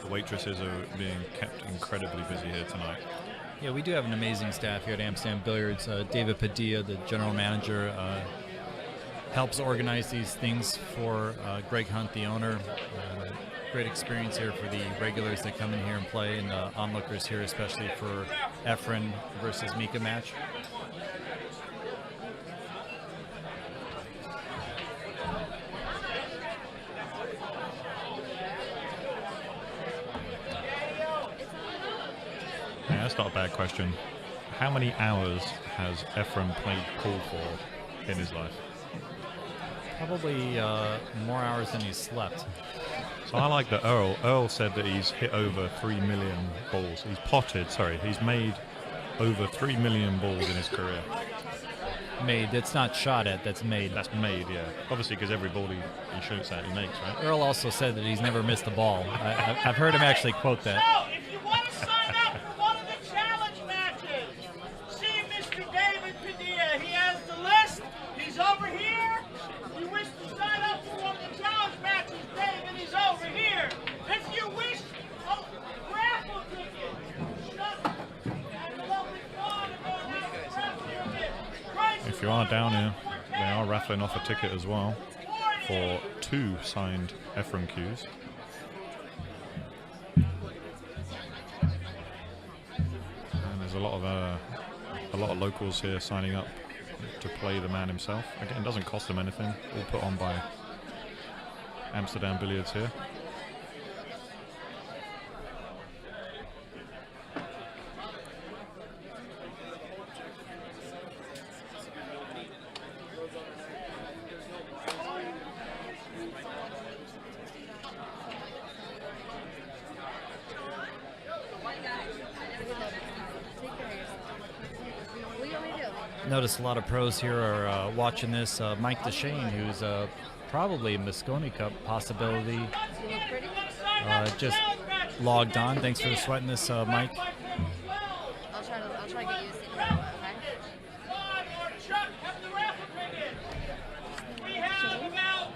The waitresses are being kept incredibly busy here tonight. Yeah, we do have an amazing staff here at Amsterdam Billiards. David Padilla, the general manager, helps organize these things for Greg Hunt, the owner. Great experience here for the regulars that come in here and play, and the onlookers here, especially for Efren versus Mika match. Yeah, that's not a bad question. How many hours has Efren played pool for in his life? Probably more hours than he's slept. So I like that Earl said that he's hit over 3 million balls. He's made over 3 million balls in his career. Made, that's not shot at, that's made. That's made, yeah. Obviously, because every ball he shoots at, he makes, right? Earl also said that he's never missed a ball. I've heard him actually quote that. So, if you want to sign up for one of the challenge matches, see Mr. David Padilla. He has the list. He's over here. If you wish to sign up for one of the challenge matches, David is over here. If you wish a raffle ticket, and the lovely Dawn are going out with raffle ticket. If you are down here, they are raffling off a ticket as well for 2 signed Efren cues. And there's a lot of locals here signing up to play the man himself. Again, it doesn't cost them anything. All put on by Amsterdam Billiards here. Notice a lot of pros here are watching this. Mike DeShane, who's probably a Mosconi Cup possibility, just logged on. Thanks for sweating this, Mike. I'll try to get used to it. We have about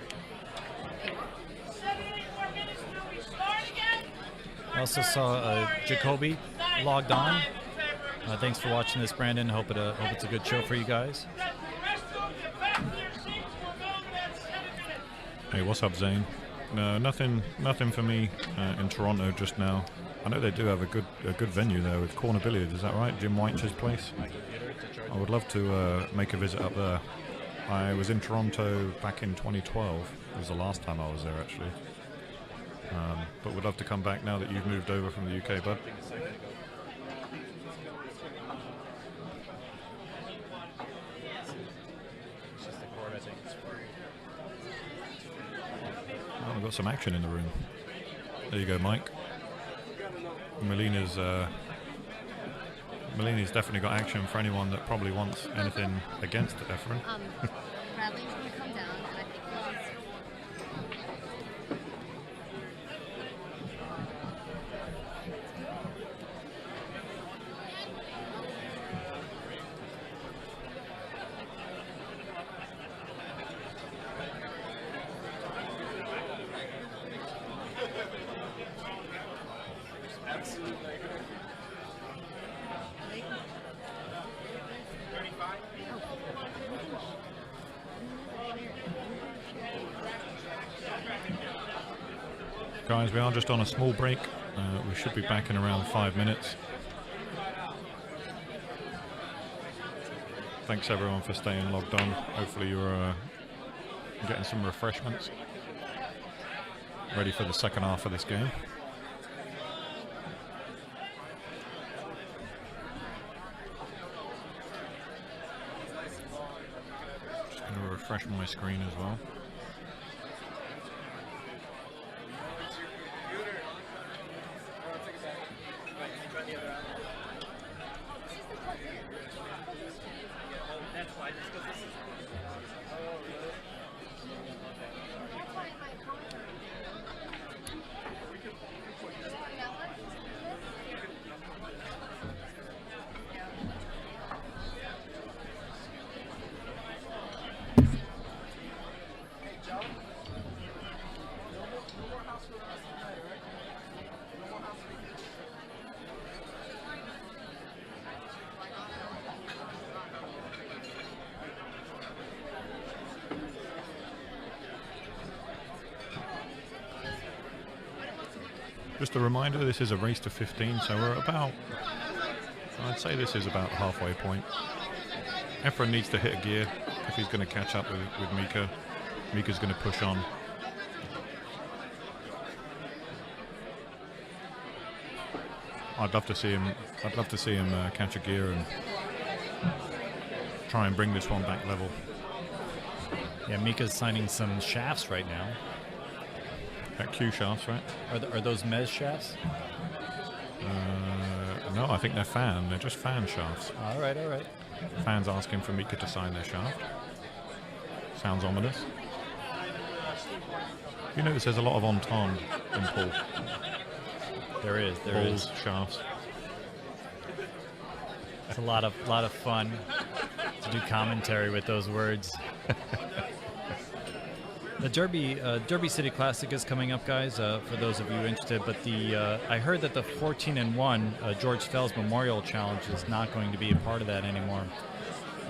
7 more minutes till we start again. I also saw Jacoby logged on. Thanks for watching this, Brandon. Hope it's a good show for you guys. Hey, what's up, Zane? No, nothing for me in Toronto just now. I know they do have a good venue there with Corner Billiards. Is that right? Jim White's place. I would love to make a visit up there. I was in Toronto back in 2012. It was the last time I was there, actually. But would love to come back now that you've moved over from the UK, bud. Oh, we've got some action in the room. There you go, Mike. Melina's definitely got action for anyone that probably wants anything against Efren. Bradley's going to come down, and I think Guys, we are just on a small break. We should be back in around 5 minutes. Thanks everyone for staying logged on. Hopefully you're getting some refreshments. Ready for the second half of this game. Just going to refresh my screen as well. Just a reminder, this is a race to 15, so we're about, I'd say this is about halfway point. Efren needs to hit a gear if he's going to catch up with Mika. Mika's going to push on. I'd love to see him catch a gear and try and bring this one back level. Yeah, Mika's signing some shafts right now. Q shafts, right? Are those Mez shafts? No, I think they're fan. They're just fan shafts. All right, all right. Fans asking for Mika to sign their shaft. Sounds ominous. You notice there's a lot of entente in Paul. There is. Balls, shafts. It's a lot of fun to do commentary with those words. The Derby City Classic is coming up, guys, for those of you interested. But I heard that the 14-1 George Fells Memorial Challenge is not going to be a part of that anymore.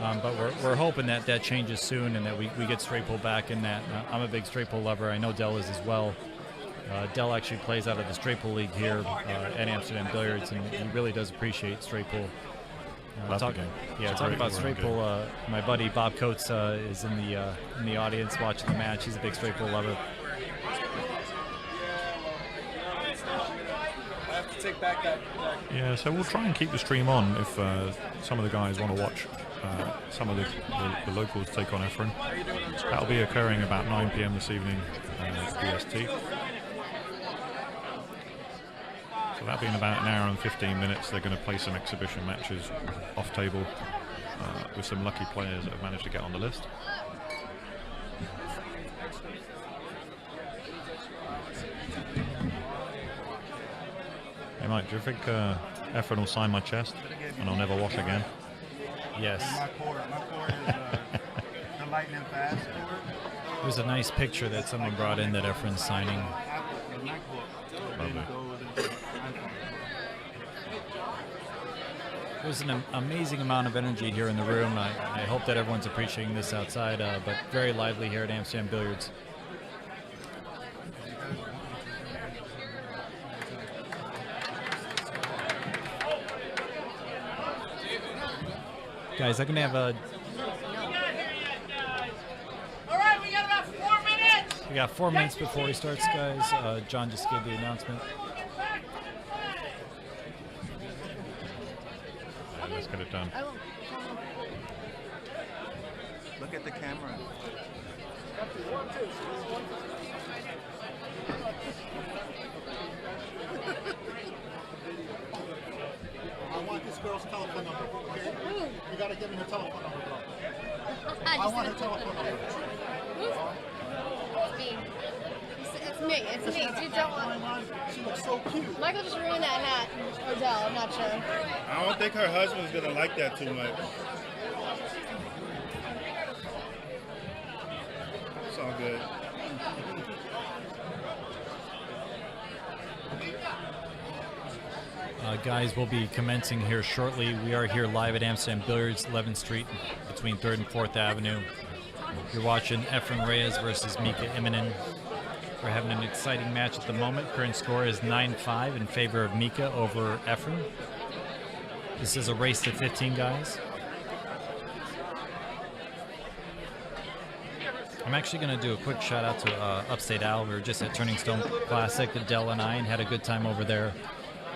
But we're hoping that changes soon and that we get straight pull back in that. I'm a big straight pull lover. I know Dell is as well. Dell actually plays out of the straight pull league here at Amsterdam Billiards, and he really does appreciate straight pull. Talking about straight pull, my buddy Bob Coates is in the audience watching the match. He's a big straight pull lover. I have to take back that. Yeah, so we'll try and keep the stream on if some of the guys want to watch some of the locals take on Efren. That'll be occurring about 9 p.m. this evening, BST. So that'll be in about an hour and 15 minutes. They're going to play some exhibition matches off table with some lucky players that have managed to get on the list. Hey Mike, do you think Efren will sign my chest and I'll never wash again? Yes. My court is the lightning fast court. There's a nice picture that someone brought in that Efren's signing. Lovely. There's an amazing amount of energy here in the room. I hope that everyone's appreciating this outside, but very lively here at Amsterdam Billiards. Guys, I'm going to have a... All right, we got about 4 minutes. We got 4 minutes before he starts, guys. John just gave the announcement. Let's get it done. Look at the camera. I want this girl's telephone number. Okay? You gotta give me her telephone number, bro. I want her telephone number. It's me. It's me. It's me. You don't want. She looks so cute. Michael just ruined that hat. Or Dell, I'm not sure. I don't think her husband's gonna like that too much. It's all good. Guys, we'll be commencing here shortly. We are here live at Amsterdam Billiards, 11th Street, between 3rd and 4th Avenue. You're watching Efren Reyes versus Mika Immonen. We're having an exciting match at the moment. Current score is 9-5 in favor of Mika over Efren. This is a race to 15, guys. I'm actually going to do a quick shout out to Upstate Al. We were just at Turning Stone Classic, Dell and I, and had a good time over there.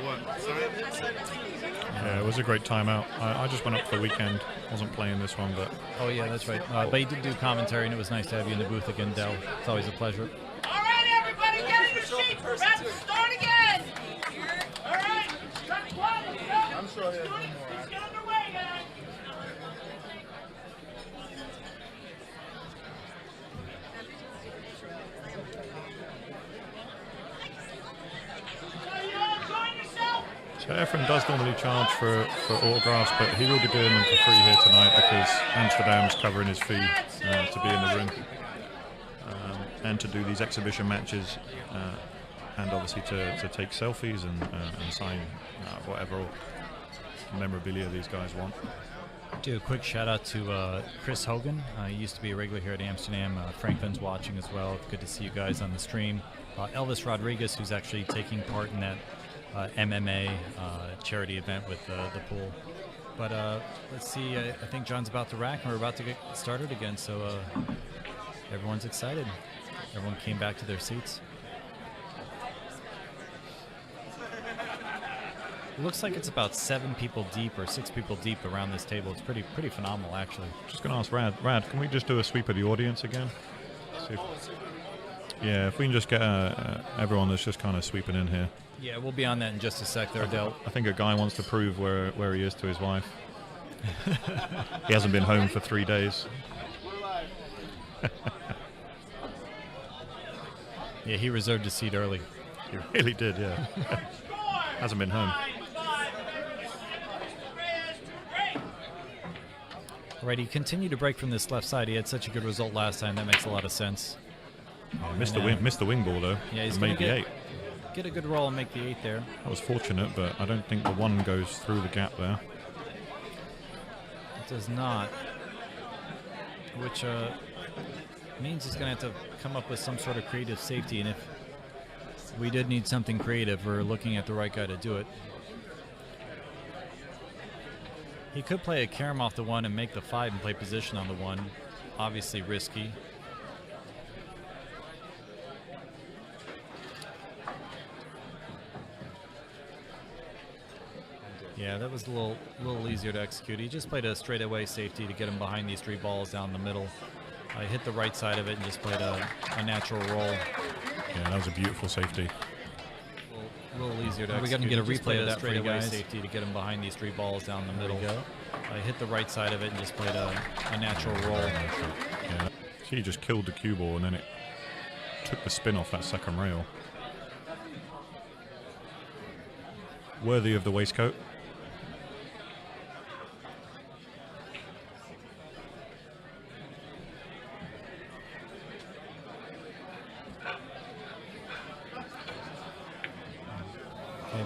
Yeah, it was a great time out. I just went up for the weekend. Wasn't playing this one, but... Oh, yeah, that's right. But you did do commentary, and it was nice to have you in the booth again, Dell. It's always a pleasure. All right, everybody, get in your seats. We're about to start again. All right. I'm sure there's one more. Let's get underway, guys. So Efren does normally charge for autographs, but he will be doing them for free here tonight because Amsterdam's covering his fee to be in the room and to do these exhibition matches and obviously to take selfies and sign whatever memorabilia these guys want. Do a quick shout out to Chris Hogan. He used to be a regular here at Amsterdam. Franklin's watching as well. Good to see you guys on the stream. Elvis Rodriguez, who's actually taking part in that MMA charity event with the pool. But let's see, I think John's about to rack and we're about to get started again, so everyone's excited. Everyone came back to their seats. It looks like it's about 7 people deep or 6 people deep around this table. It's pretty phenomenal, actually. Just going to ask Rad, can we just do a sweep of the audience again? See if, yeah, if we can just get everyone that's just kind of sweeping in here. Yeah, we'll be on that in just a sec there, Del. I think a guy wants to prove where he is to his wife. He hasn't been home for 3 days. Yeah, he reserved his seat early. He really did, yeah. Hasn't been home. Right, he continued to break from this left side. He had such a good result last time. That makes a lot of sense. Yeah, missed the wing ball though. Yeah, he's made the 8. Get a good roll and make the 8 there. That was fortunate, but I don't think the 1 goes through the gap there. It does not. Which means he's going to have to come up with some sort of creative safety, and if we did need something creative, we're looking at the right guy to do it. He could play a carom off the 1 and make the 5 and play position on the 1. Obviously risky. Yeah, that was a little easier to execute. He just played a straightaway safety to get him behind these 3 balls down the middle. I hit the right side of it and just played a natural roll. Yeah, that was a beautiful safety. A little easier to execute. We're going to get a replay of that straightaway safety to get him behind these 3 balls down the middle. I hit the right side of it and just played a natural roll. Yeah. He just killed the cue ball and then it took the spin off that second rail. Worthy of the waistcoat.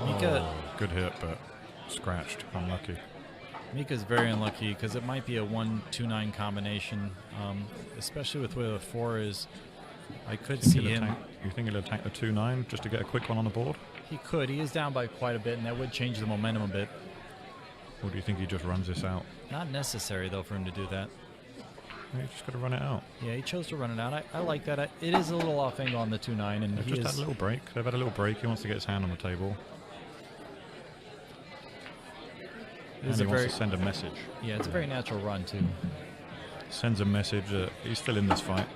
Mika, good hit, but scratched. Unlucky. Mika's very unlucky because it might be a 1-2-9 combination, especially with where the 4 is. I could see him. You think he'll attack the 2-9 just to get a quick one on the board? He could. He is down by quite a bit, and that would change the momentum a bit. Or do you think he just runs this out? Not necessary, though, for him to do that. You just got to run it out. Yeah, he chose to run it out. I like that. It is a little off angle on the 2-9, and They've just had a little break. They've had a little break. He wants to get his hand on the table. And he wants to send a message. Yeah, it's a very natural run, too. Sends a message that he's still in this fight.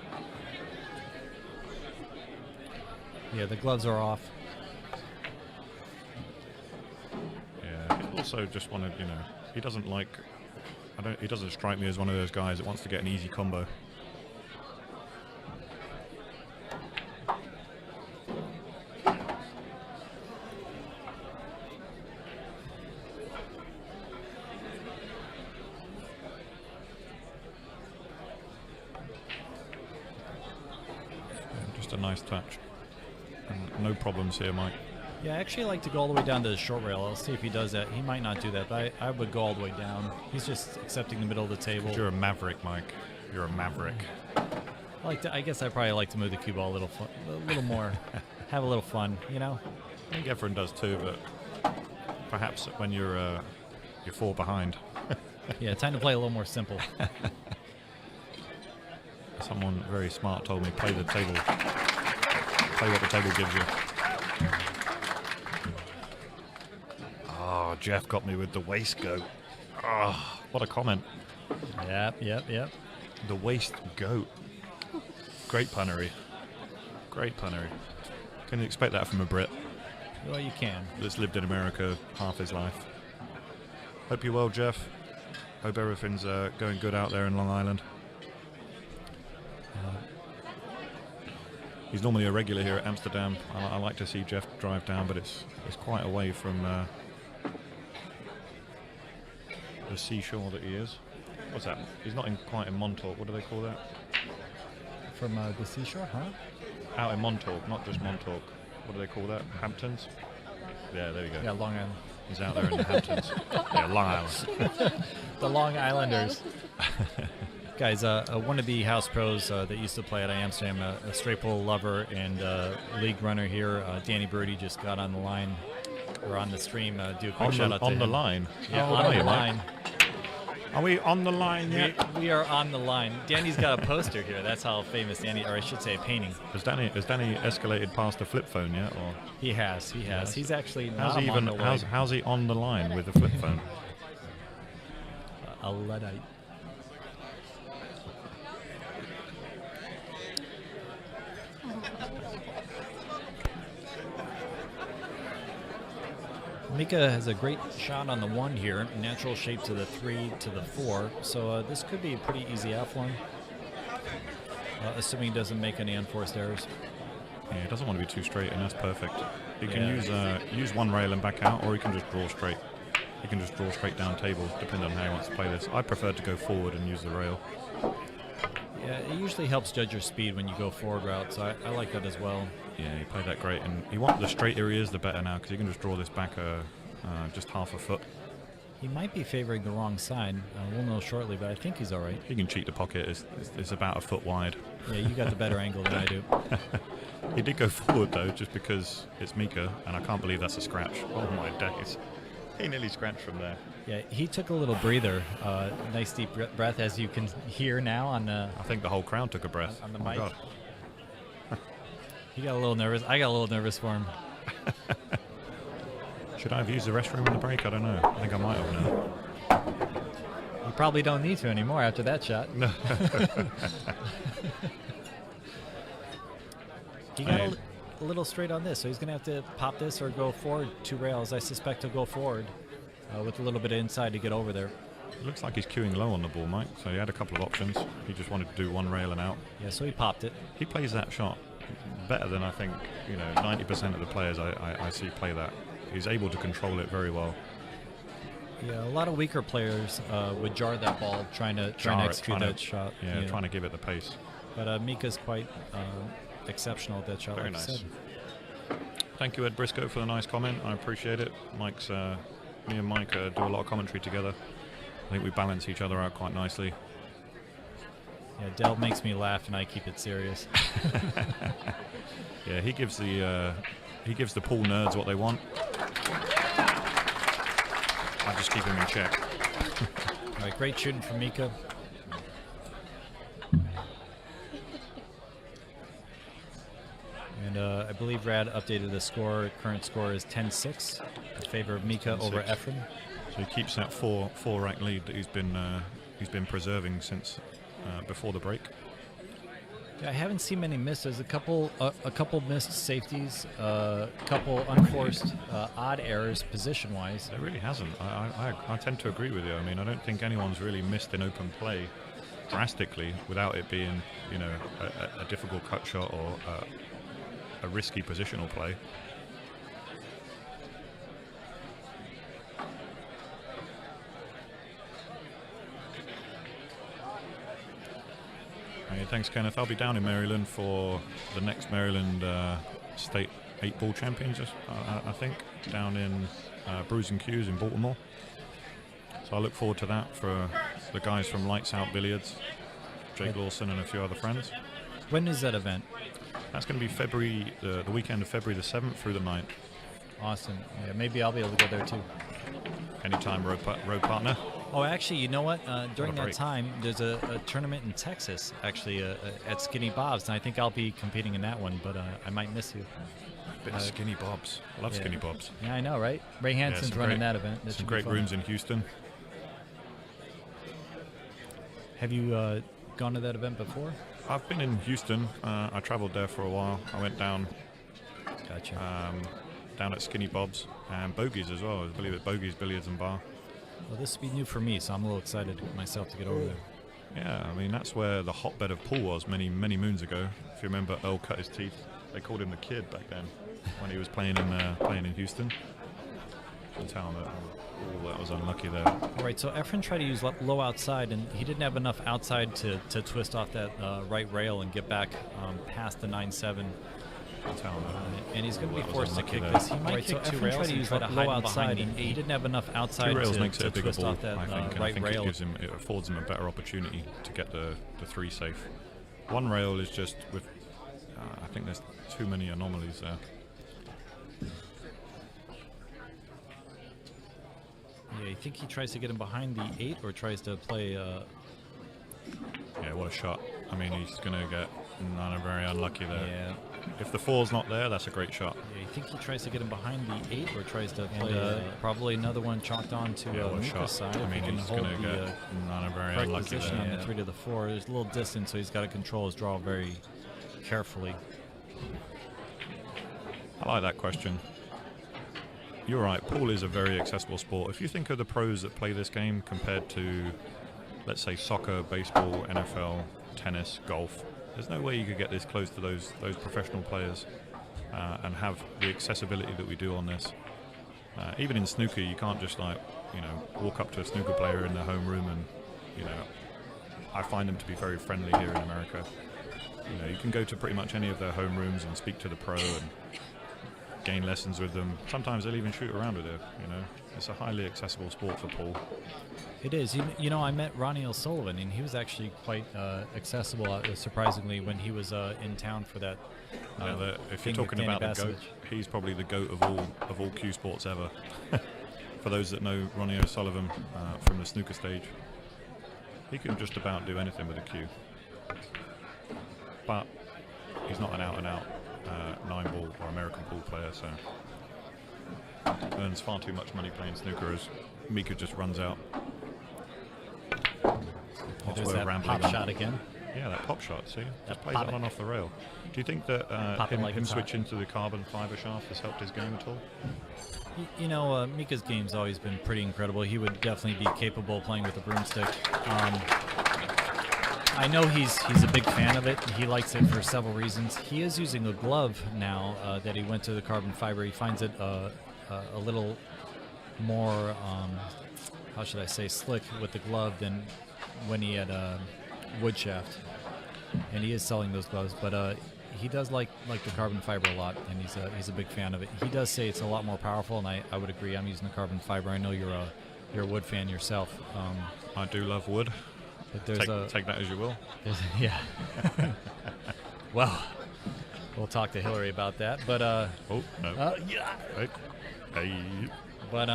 Yeah, the gloves are off. Yeah, he also just wanted, he doesn't like, he doesn't strike me as one of those guys that wants to get an easy combo. Just a nice touch. And no problems here, Mike. Yeah, I actually like to go all the way down to the short rail. I'll see if he does that. He might not do that, but I would go all the way down. He's just accepting the middle of the table. You're a maverick, Mike. You're a maverick. I guess I probably like to move the cue ball a little more, have a little fun, you know. I think Efren does too, but perhaps when you're 4 behind. Yeah, time to play a little more simple. Someone very smart told me play the table, play what the table gives you. Oh, Jeff got me with the waist goat. Oh, what a comment. Yep. The waist goat. Great punnery. Great punnery. Can you expect that from a Brit? Well, you can. That's lived in America half his life. Hope you're well, Jeff. Hope everything's going good out there in Long Island. He's normally a regular here at Amsterdam. I like to see Jeff drive down, but it's quite away from the seashore that he is. What's that? He's not quite in Montauk. What do they call that? From the seashore, huh? Out in Montauk, not just Montauk. What do they call that? Hamptons? Yeah, there you go. Yeah, Long Island. He's out there in the Hamptons. Yeah, Long Island. The Long Islanders. Guys, wannabe house pros that used to play at Amsterdam, a straight pull lover and league runner here. Danny Birdie just got on the line. Or on the stream. Do a quick shout out to him. On the line? Yeah, oh, on the line. Are we on the line yet? We are on the line. Danny's got a poster here. That's how famous Danny, or I should say a painting. Has Danny escalated past the flip phone yet? Or He has. He's actually not how's he on the way. How's he on the line with the flip phone? A Luddite. Mika has a great shot on the 1 here. Natural shape to the 3 to the 4. So this could be a pretty easy out for him. Assuming he doesn't make any unforced errors. Yeah, he doesn't want to be too straight, and that's perfect. He can use 1 rail and back out, or he can just draw straight. He can just draw straight down table, depending on how he wants to play this. I prefer to go forward and use the rail. Yeah, it usually helps judge your speed when you go forward route, so I like that as well. Yeah, he played that great, and the straighter he is, the better now, because he can just draw this back just half a foot. He might be favoring the wrong side. We'll know shortly, but I think he's all right. He can cheat the pocket. It's about a foot wide. Yeah, you got the better angle than I do. He did go forward, though, just because it's Mika, and I can't believe that's a scratch. Oh, my days. He nearly scratched from there. Yeah, he took a little breather. Nice deep breath, as you can hear now on I think the whole crowd took a breath. On the oh mic. God. He got a little nervous. I got a little nervous for him. Should I have used the restroom in the break? I don't know. I think I might have now. You probably don't need to anymore after that shot. No. He got a little straight on this, so he's going to have to pop this or go forward 2 rails. I suspect he'll go forward with a little bit of inside to get over there. It looks like he's queuing low on the ball, Mike, so he had a couple of options. He just wanted to do 1 rail and out. Yeah, so he popped it. He plays that shot better than I think 90% of the players I see play that. He's able to control it very well. Yeah, a lot of weaker players would jar that ball trying to execute that shot. Yeah, trying to give it the pace. But Mika's quite exceptional at that shot. Very like nice. I said. Thank you, Ed Briscoe, for the nice comment. I appreciate it. Me and Mike do a lot of commentary together. I think we balance each other out quite nicely. Yeah, Del makes me laugh, and I keep it serious. Yeah, he gives the pool nerds what they want. I just keep him in check. All right, great shooting from Mika. And I believe Rad updated the score. Current score is 10-6 in favor of Mika over Efren. So he keeps that four rack lead that he's been preserving since before the break. Yeah, I haven't seen many misses. A couple missed safeties, a couple unforced odd errors position-wise. There really hasn't. I tend to agree with you. I mean, I don't think anyone's really missed an open play drastically without it being, a difficult cut shot or a risky positional play. Hey, thanks, Kenneth. I'll be down in Maryland for the next Maryland State 8-ball Champions, I think, down in Brews and Q's in Baltimore. So I look forward to that for the guys from Lights Out Billiards, Jake Lawson and a few other friends. When is that event? That's going to be February, the weekend of February the 7th through the 9th. Awesome. Yeah, maybe I'll be able to go there too. Anytime, road partner. Oh, actually, you know what? During that break. time, there's a tournament in Texas, actually, at Skinny Bob's, and I think I'll be competing in that one, but I might miss you. Bit of Skinny Bobs. I love Skinny Bobs. Yeah, I know, right? Ray Hansen's running that event. That some should be great fun. rooms in Houston. Have you gone to that event before? I've been in Houston. I traveled there for a while. I went down. Gotcha. Down at Skinny Bob's and Bogies as well. I believe it Bogies Billiards and Bar. Well, this will be new for me, so I'm a little excited myself to get over there. Yeah, I mean that's where the hotbed of pool was many moons ago. If you remember, Earl cut his teeth. They called him the Kid back then when he was playing in Houston. You can tell that was unlucky there. All right, so Efren tried to use low outside, and he didn't have enough outside to twist off that right rail and get back past the 9-7. And he's going to be forced to kick this. He might kick two rails. Tried to use that low outside, and he didn't have enough outside two rails to makes it a bigger twist ball, off that I think, and right I think rail. it affords him a better opportunity to get the 3 safe. One rail is just with. I think there's too many anomalies there. Yeah, you think he tries to get him behind the 8 or tries to play? Yeah, what a shot. I mean, he's going to get very unlucky there. Yeah. If the 4's not there, that's a great shot. Yeah, you think he tries to get him behind the 8 or tries to play probably another one chalked on to Mika's side. I mean, he's going to get very unlucky position there. on the 3 to the 4. There's a little distance, so he's got to control his draw very carefully. I like that question. You're right, pool is a very accessible sport. If you think of the pros that play this game compared to, let's say, soccer, baseball, NFL, tennis, golf, there's no way you could get this close to those professional players and have the accessibility that we do on this. Even in snooker, you can't just walk up to a snooker player in their home room and, I find them to be very friendly here in America. You can go to pretty much any of their home rooms and speak to the pro and gain lessons with them. Sometimes they'll even shoot around with it. It's a highly accessible sport for pool. It is. I met Ronnie O'Sullivan, and he was actually quite accessible, surprisingly, when he was in town for that. If you're talking about the GOAT, he's probably the GOAT of all cue sports ever. For those that know Ronnie O'Sullivan from the snooker stage, he can just about do anything with a cue. But he's not an out-and-out 9-ball or American pool player, so earns far too much money playing snooker as Mika just runs out. There's that pop shot again. Yeah, that pop shot, see? Just plays on and off the rail. Do you think that him switching to the carbon fiber shaft has helped his game at all? Mika's game's always been pretty incredible. He would definitely be capable of playing with a broomstick. I know he's a big fan of it. He likes it for several reasons. He is using a glove now that he went to the carbon fiber. He finds it a little more, how should I say, slick with the glove than when he had a wood shaft. And he is selling those gloves, but he does like the carbon fiber a lot, and he's a big fan of it. He does say it's a lot more powerful, and I would agree. I'm using the carbon fiber. I know you're a wood fan yourself. I do love wood. But there's take that as you will. Yeah. Well, we'll talk to Hillary about that. But oh no. Yeah. Hey. But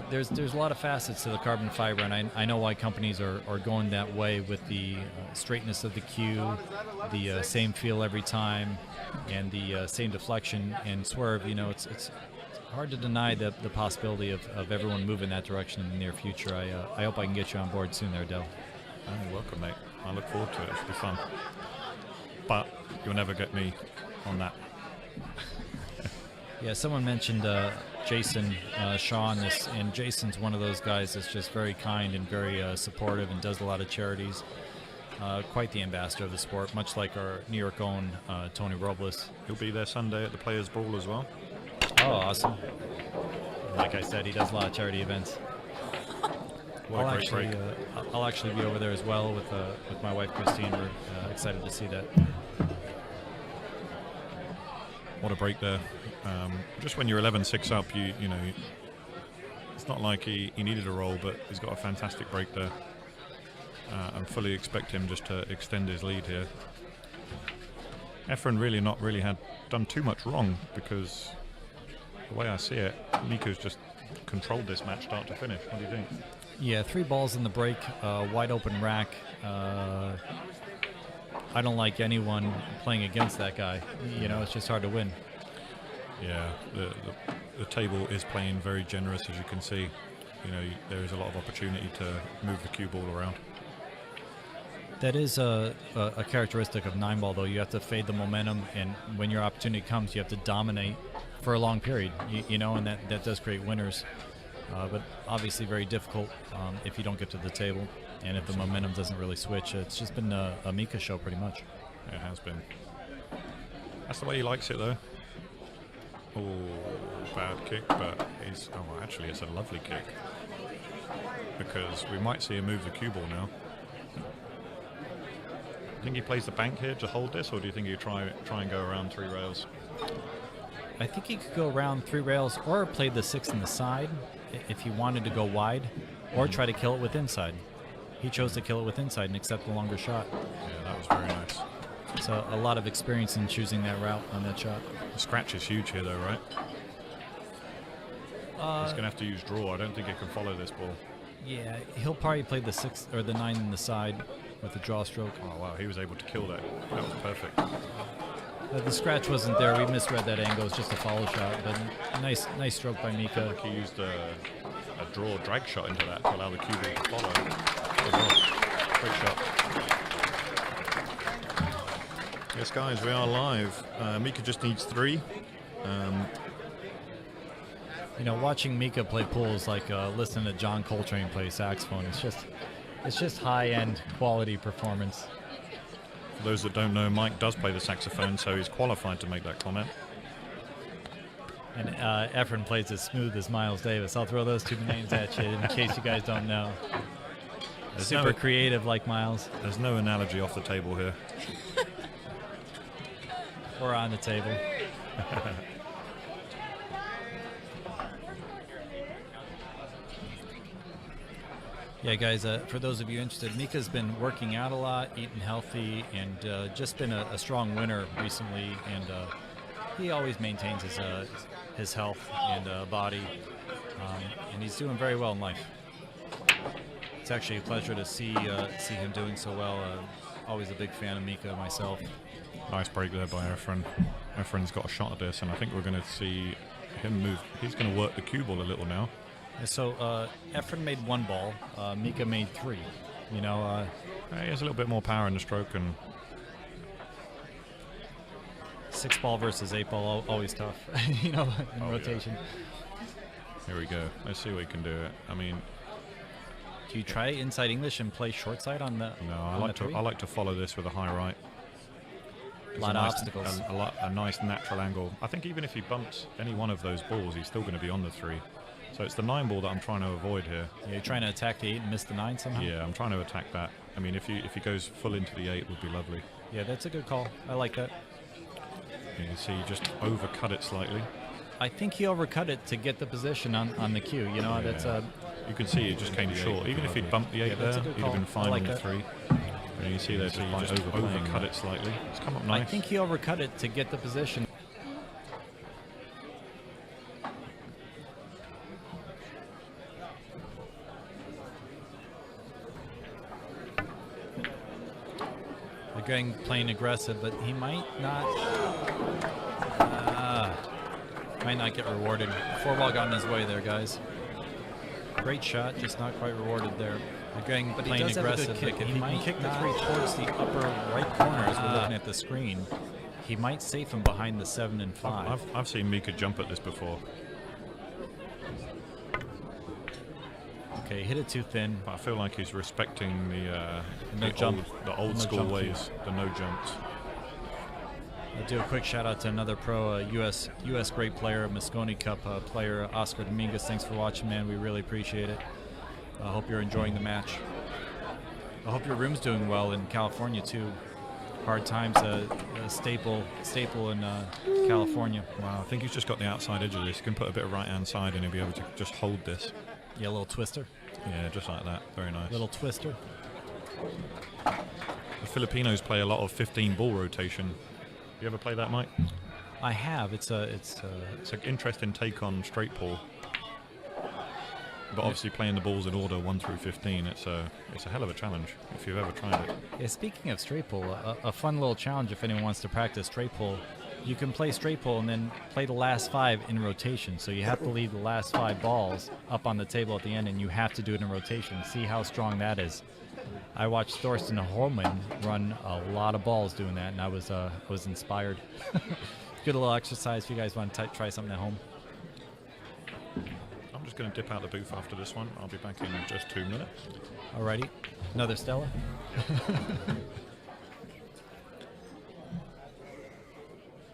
there's a lot of facets to the carbon fiber, and I know why companies are going that way with the straightness of the cue, the same feel every time, and the same deflection and swerve. It's hard to deny the possibility of everyone moving that direction in the near future. I hope I can get you on board soon there, Del. You're welcome, mate. I look forward to it. It should be fun. But you'll never get me on that. Yeah, someone mentioned Jason Shaw on this, and Jason's one of those guys that's just very kind and very supportive and does a lot of charities. Quite the ambassador of the sport, much like our New York own Tony Robles. He'll be there Sunday at the Players' Ball as well. Oh, awesome. Like I said, he does a lot of charity events. I'll actually be over there as well with my wife Christine. We're excited to see that. What a break there. Just when you're 11-6 up, you know, it's not like he needed a roll, but he's got a fantastic break there. And fully expect him just to extend his lead here. Efren really not really had done too much wrong, because the way I see it, Mika's just controlled this match start to finish. What do you think? Yeah, 3 balls in the break, wide open rack. I don't like anyone playing against that guy. You know, it's just hard to win. Yeah, the table is playing very generous, as you can see. You know, there is a lot of opportunity to move the cue ball around. That is a characteristic of 9-ball, though. You have to fade the momentum, and when your opportunity comes, you have to dominate for a long period, you know, and that does create winners. But obviously very difficult if you don't get to the table, and if the momentum doesn't really switch. It's just been a Mika show pretty much. It has been. That's the way he likes it, though. Oh, bad kick, but he's... Oh, actually, it's a lovely kick. Because we might see him move the cue ball now. Do you think he plays the bank here to hold this, or do you think he try and go around 3 rails? I think he could go around 3 rails or play the 6 in the side if he wanted to go wide, or try to kill it with inside. He chose to kill it with inside and accept the longer shot. Yeah, that was very nice. So a lot of experience in choosing that route on that shot. The scratch is huge here, though, right? He's going to have to use draw. I don't think he can follow this ball. Yeah, he'll probably play the 6 or the 9 in the side with the draw stroke. Oh, wow, he was able to kill that. That was perfect. The scratch wasn't there. We misread that angle. It's just a follow shot, but nice stroke by Mika. Like he used a draw drag shot into that to allow the cue ball to follow. Great shot. Yes, guys, we are live. Mika just needs 3. You know, watching Mika play pool is like listening to John Coltrane play saxophone. It's just high-end quality performance. For those that don't know, Mike does play the saxophone, so he's qualified to make that comment. And Efren plays as smooth as Miles Davis. I'll throw those 2 names at you in case you guys don't know. Super creative like Miles. There's no analogy off the table here. Or on the table. Yeah, guys, for those of you interested, Mika's been working out a lot, eating healthy, and just been a strong winner recently. And he always maintains his health and body, and he's doing very well in life. It's actually a pleasure to see him doing so well. Always a big fan of Mika myself. Nice break there by Efren. Efren's got a shot at this, and I think we're going to see him move. He's going to work the cue ball a little now. So Efren made 1 ball, Mika made 3. You know, he has a little bit more power in the stroke, and 6 ball versus 8 ball, always tough. You know, in rotation. Yeah. Here we go. Let's see what he can do. I mean, do you try inside English and play short side on the? No, I like to follow this with a high right. A lot of obstacles. A nice natural angle. I think even if he bumps any one of those balls, he's still going to be on the 3. So it's the 9 ball that I'm trying to avoid here. Yeah, you're trying to attack the 8 and miss the 9 somehow? Yeah, I'm trying to attack that. I mean, if he goes full into the 8, would be lovely. Yeah, that's a good call. I like that. You can see he just overcut it slightly. I think he overcut it to get the position on the cue. You know, that's you can see it just came short. Even if he'd bumped the 8 there, he'd have been fine on the 3. And you see there, just overcut it slightly. It's come up nice. I think he overcut it to get the position. Going playing aggressive, but he might not get rewarded. 4 ball got in his way there, guys. Great shot, just not quite rewarded there. Going but playing aggressive. He might kick the 3 towards the upper right corner as we're looking at the screen. He might safe him behind the 7 and 5. I've seen Mika jump at this before. Okay, hit it too thin. But I feel like he's respecting the old school ways, the no jumps. I'll do a quick shout out to another pro, U.S. great player, Mosconi Cup player, Oscar Dominguez. Thanks for watching, man. We really appreciate it. I hope you're enjoying the match. I hope your room's doing well in California too. Hard times, a staple in California. Wow, I think he's just got the outside edge of this. He can put a bit of right-hand side and he'll be able to just hold this. Yeah, a little twister. Yeah, just like that. Very nice. Little twister. The Filipinos play a lot of 15 ball rotation You ever play that, Mike? I have. It's an interesting take on straight pull. But obviously playing the balls in order 1 through 15, it's a hell of a challenge if you've ever tried it. Yeah, speaking of straight pull, a fun little challenge if anyone wants to practice straight pull. You can play straight pull and then play the last 5 in rotation. So you have to leave the last 5 balls up on the table at the end, and you have to do it in rotation. See how strong that is. I watched Thorsten Holman run a lot of balls doing that, and I was inspired. Good little exercise if you guys want to try something at home. I'm just going to dip out the booth after this one. I'll be back in just 2 minutes. Alrighty. Another Stella?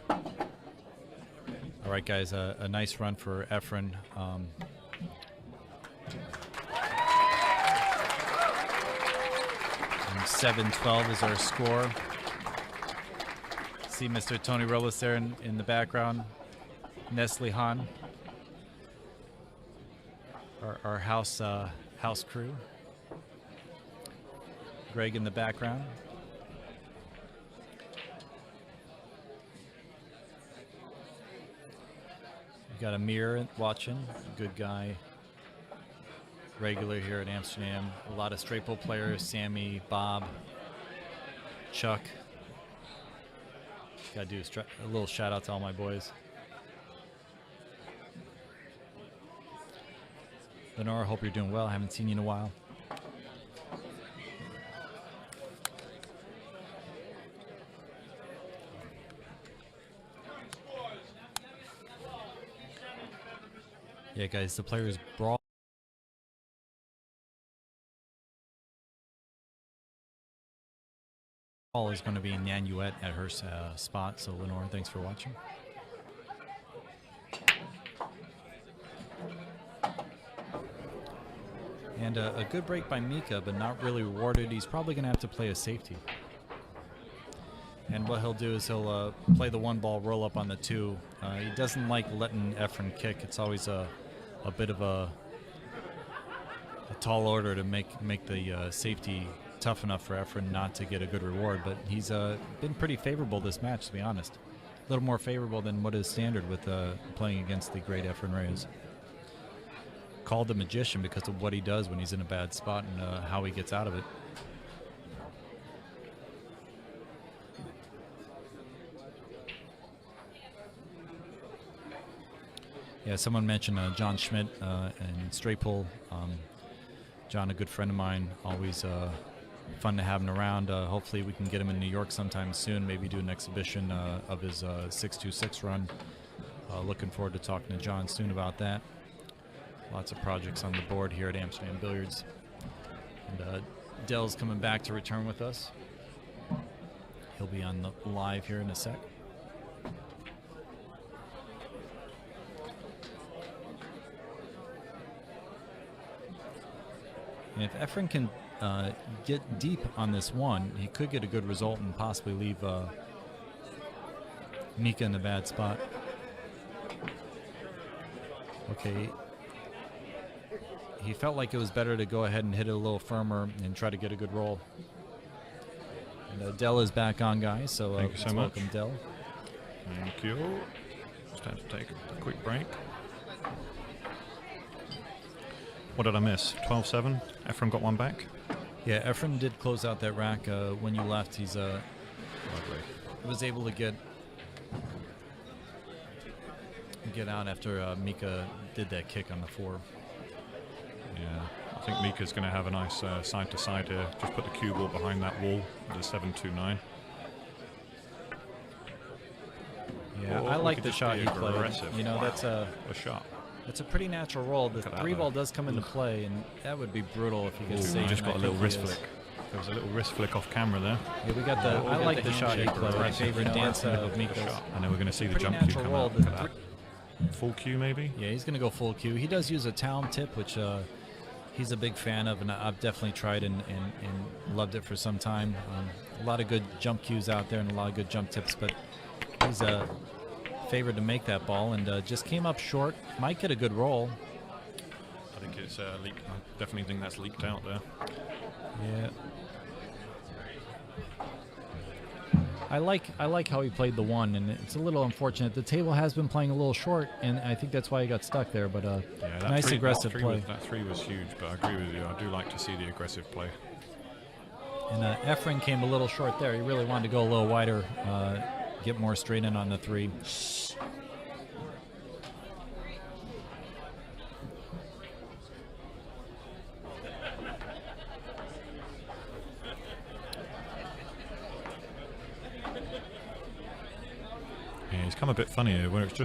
All right, guys, a nice run for Efren. 7-12 is our score. See Mr. Tony Robles there in the background. Nestle Han, our house crew. Greg in the background. We've got Amir watching, good guy. Regular here at Amsterdam. A lot of straight pull players, Sammy, Bob, Chuck. Gotta do a little shout out to all my boys. Lenora, hope you're doing well. Haven't seen you in a while. Yeah, guys, the players brawl. Is going to be Nanuet at her spot. So, Lenore, thanks for watching. And a good break by Mika, but not really rewarded. He's probably going to have to play a safety. And what he'll do is he'll play the 1 ball, roll up on the 2. He doesn't like letting Efren kick. It's always a bit of a tall order to make the safety tough enough for Efren not to get a good reward, but he's been pretty favorable this match, to be honest. A little more favorable than what is standard with playing against the great Efren Reyes. Called the magician because of what he does when he's in a bad spot and how he gets out of it. Yeah, someone mentioned John Schmidt and straight pull. John, a good friend of mine, always fun to have him around. Hopefully we can get him in New York sometime soon, maybe do an exhibition of his 626 run. Looking forward to talking to John soon about that. Lots of projects on the board here at Amsterdam Billiards. And Dell's coming back to return with us. He'll be on the live here in a sec. And if Efren can get deep on this 1, he could get a good result and possibly leave Mika in a bad spot. Okay. He felt like it was better to go ahead and hit it a little firmer and try to get a good roll. And Dell is back on, guys, so thank you so much. Welcome, Dell. Thank you. Just have to take a quick break. What did I miss? 12-7? Efren got 1 back? Yeah, Efren did close out that rack when you left. He's was able to get out after Mika did that kick on the 4. Yeah, I think Mika's going to have a nice side-to-side here. Just put the cue ball behind that wall with a 7-2-9. Yeah, I like the shot he played. Aggressive. You know, wow. That's a shot. It's a pretty natural roll. The 3 ball does come into play, and that would be brutal if he gets saved. He just got a little wrist flick. There was a little wrist flick off camera there. Yeah, we got the. I like the shot he played. My favorite dance of Mika's. And then we're going to see the jump cue come out. Look at that. Full cue, maybe? Yeah, he's going to go full cue. He does use a town tip, which he's a big fan of, and I've definitely tried and loved it for some time. A lot of good jump cues out there and a lot of good jump tips, but he's favored to make that ball and just came up short. Might get a good roll. I think it's leaked. I definitely think that's leaked out there. Yeah. I like how he played the one, and it's a little unfortunate. The table has been playing a little short, and I think that's why he got stuck there. But nice aggressive play. That three was huge, but I agree with you. I do like to see the aggressive play. And Efren came a little short there. He really wanted to go a little wider, get more straight in on the three. Yeah, he's come a bit funny here. When it's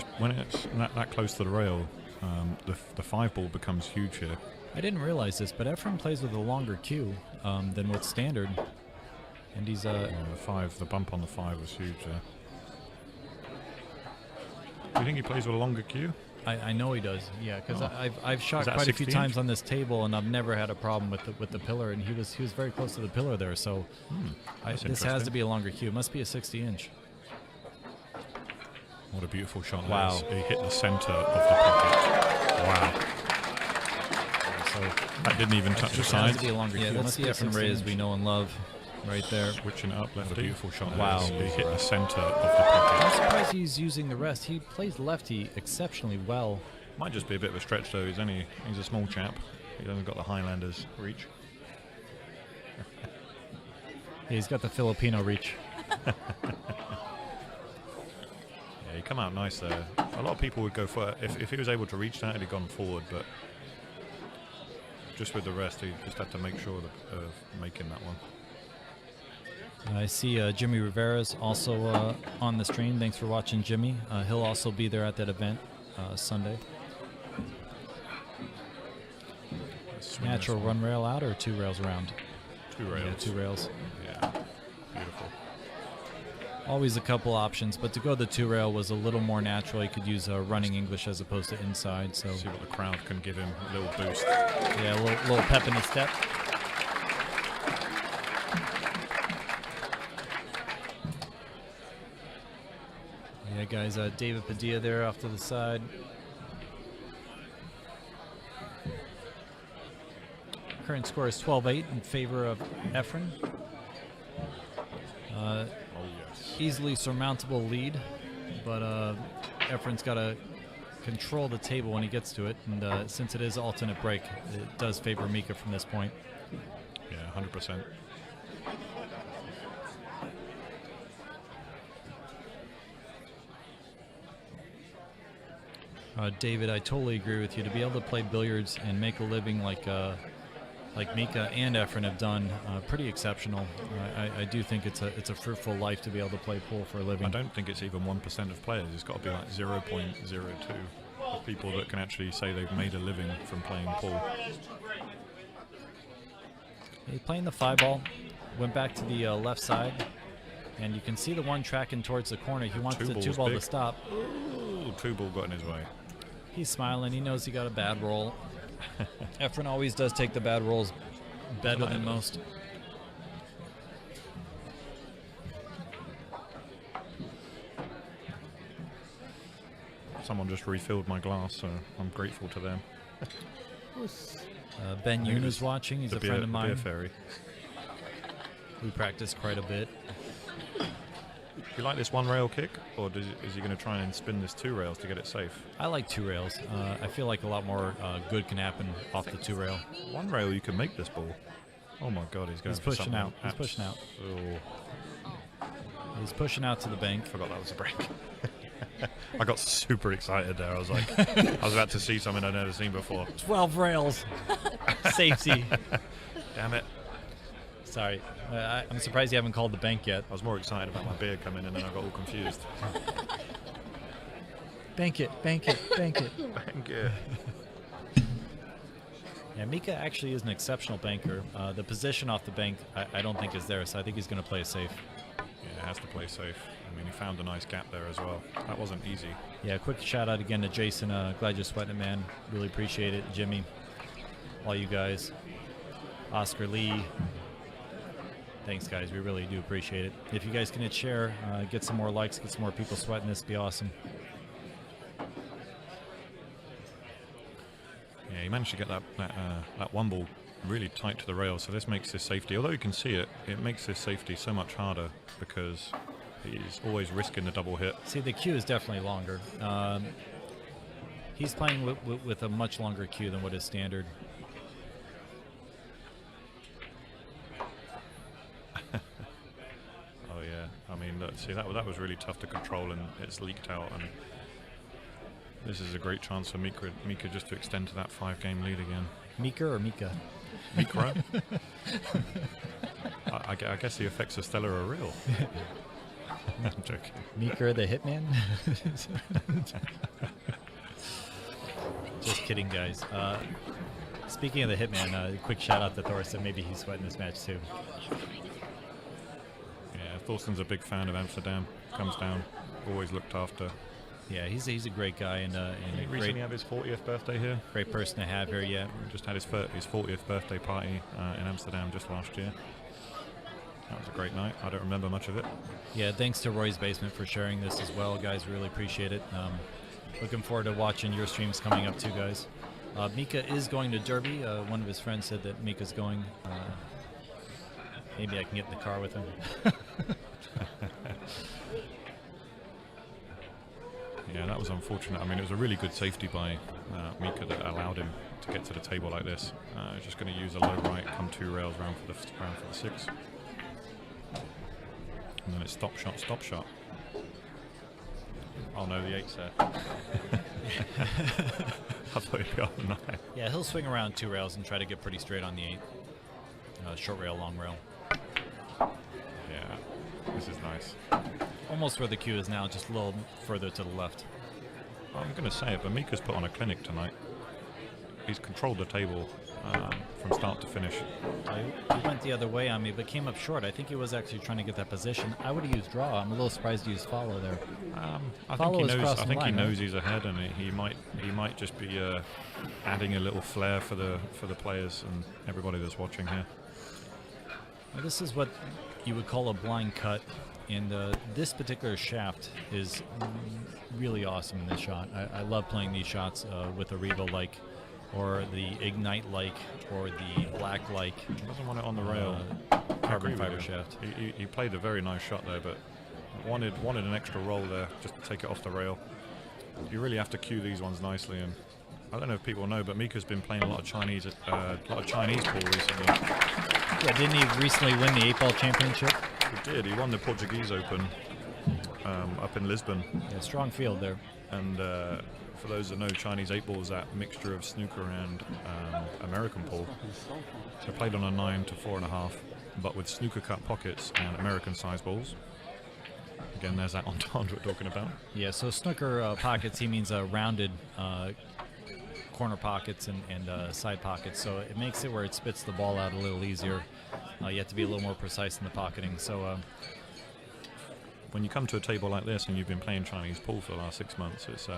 that close to the rail, the 5 ball becomes huge here. I didn't realize this, but Efren plays with a longer cue than what's standard, and he's the bump on the 5 was huge there. Do you think he plays with a longer cue? I know he does, yeah, because I've shot quite a few times on this table, and I've never had a problem with the pillar, and he was very close to the pillar there, so this has to be a longer cue. It must be a 60-inch. What a beautiful shot! Wow, he hit the center of the pocket. Wow. So that didn't even touch the sides. Has to be a longer cue. That's the Efren Reyes we know and love, right there. Switching it up, lefty. Beautiful shot. Wow. He hit the center of the pocket. I'm surprised he's using the rest. He plays lefty exceptionally well. Might just be a bit of a stretch though. He's a small chap. He hasn't got the Highlanders reach. Yeah, he's got the Filipino reach. He come out nice there. A lot of people would go for it. If he was able to reach that, he'd have gone forward, but just with the rest, he just had to make sure of making that one. I see Jimmy Rivera's also on the stream. Thanks for watching, Jimmy. He'll also be there at that event Sunday. Natural run rail out or 2 rails around? 2 rails. Yeah, 2 rails. Yeah, beautiful. Always a couple options, but to go the 2 rail was a little more natural. He could use running English as opposed to inside. So see what the crowd can give him, a little boost. Yeah, a little pep in his step. Yeah, guys, David Padilla there off to the side. Current score is 12-8 in favor of Efren. Easily surmountable lead, but Efren's got to control the table when he gets to it, and since it is alternate break, it does favor Mika from this point. Yeah, 100%. David, I totally agree with you. To be able to play billiards and make a living like Mika and Efren have done, pretty exceptional. I do think it's a fruitful life to be able to play pool for a living. I don't think it's even 1% of players. It's got to be like 0.02 of people that can actually say they've made a living from playing pool. He's playing the 5 ball, went back to the left side, and you can see the one tracking towards the corner. He wants the 2 ball to stop. Ooh, 2 ball got in his way. He's smiling. He knows he got a bad roll. Efren always does take the bad rolls better than most. Someone just refilled my glass, so I'm grateful to them. Ben Yoon is watching. He's a friend of mine. Beer fairy. We practice quite a bit. Do you like this 1 rail kick, or is he going to try and spin this 2 rails to get it safe? I like 2 rails. I feel like a lot more good can happen off the 2 rail. 1 rail, you can make this ball. Oh my God, he's going. He's pushing out. He's pushing out. Oh. He's pushing out to the bank. Forgot that was a break. I got super excited there. I was like, I was about to see something I'd never seen before. 12 rails. Safety. Damn it. Sorry. I'm surprised you haven't called the bank yet. I was more excited about my beer coming in and I got all confused. Bank it, bank it, bank it. Bank it. Yeah, Mika actually is an exceptional banker. The position off the bank, I don't think is there, so I think he's going to play safe. Yeah, it has to play safe. I mean, he found a nice gap there as well. That wasn't easy. Yeah, quick shout out again to Jason. Glad you're sweating it, man. Really appreciate it. Jimmy, all you guys. Oscar Lee. Thanks, guys. We really do appreciate it. If you guys can hit share, get some more likes, get some more people sweating this, be awesome. Yeah, he managed to get that 1 ball really tight to the rail, so this makes this safety, although you can see it, it makes this safety so much harder because he's always risking the double hit. See, the queue is definitely longer. He's playing with a much longer queue than what is standard. Oh yeah, I mean, look, see that was really tough to control, and it's leaked out. And this is a great chance for Mika just to extend to that 5-game lead again. Mika or Mika? Mika. I guess the effects of Stella are real. I'm joking. Mika the Hitman? Just kidding, guys. Speaking of the Hitman, quick shout out to Thorsten. Maybe he's sweating this match too. Yeah, Thorsten's a big fan of Amsterdam. Comes down, always looked after. Yeah, he's a great guy and He recently had his 40th birthday here. great person to have here. Yeah, Just had his 40th birthday party in Amsterdam just last year. That was a great night. I don't remember much of it. yeah. Thanks to Roy's Basement for sharing this as well, guys. Really appreciate it. Looking forward to watching your streams coming up too, guys. Mika is going to Derby. One of his friends said that Mika's going. Maybe I can get in the car with him. Yeah, that was unfortunate. I mean, it was a really good safety by Mika that allowed him to get to the table like this. Just going to use a low right, come 2 rails round for the 6. And then it's stop shot, stop shot. Oh no, the 8 set. I thought he'd be on the 9. Yeah, he'll swing around 2 rails and try to get pretty straight on the 8. Short rail, long rail. Yeah, this is nice. Almost where the queue is now, just a little further to the left. I'm going to say it, but Mika's put on a clinic tonight. He's controlled the table from start to finish. He went the other way on me, but came up short. I think he was actually trying to get that position. I would have used draw. I'm a little surprised he used follow there. I Follow think is he knows. I crossing think he line, knows right? he's ahead, and he might just be adding a little flair for the players and everybody that's watching here. Well, this is what you would call a blind cut, and this particular shaft is really awesome in this shot. I love playing these shots with a Revo-like, or the Ignite-like, or the Black-like. He doesn't want it on the rail. Carbon fiber shaft. He played a very nice shot there, but wanted an extra roll there just to take it off the rail. You really have to cue these ones nicely, and I don't know if people know, but Mika's been playing a lot of Chinese pool recently. Yeah, didn't he recently win the 8-ball championship? He did. He won the Portuguese Open up in Lisbon. Yeah, strong field there. And for those that know, Chinese 8-ball is that mixture of snooker and American pool. So played on a 9 to 4.5, but with snooker cut pockets and American size balls. Again, there's that entendre we're talking about. Yeah, so snooker pockets, he means rounded corner pockets and side pockets. So it makes it where it spits the ball out a little easier. You have to be a little more precise in the pocketing. So when you come to a table like this and you've been playing Chinese pool for the last 6 months, it's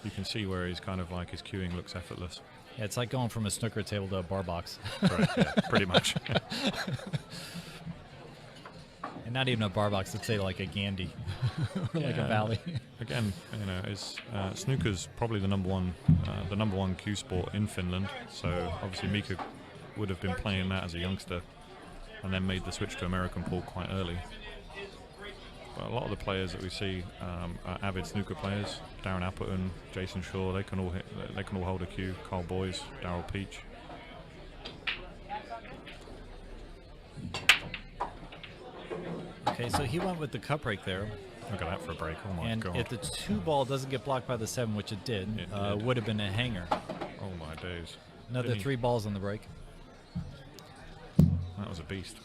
you can see where he's kind of like his cueing looks effortless. yeah, it's like going from a snooker table to a bar box. Right, yeah, pretty much. And not even a bar box, let's say like a Gandhi or like a Yeah. Valley. Again, you know, snooker's probably the number one cue sport in Finland. So obviously Mika would have been playing that as a youngster, and then made the switch to American pool quite early. But a lot of the players that we see are avid snooker players. Darren Appleton, Jason Shaw, they can all hold a cue. Carl Boyes, Darryl Peach. Okay, so he went with the cup break there. Look at that for a break. Oh my And god. if the 2-ball doesn't get blocked by the 7, which it did, It did. would have been a hanger. Oh my days. Another Didn't he- 3 balls on the break. That was a beast.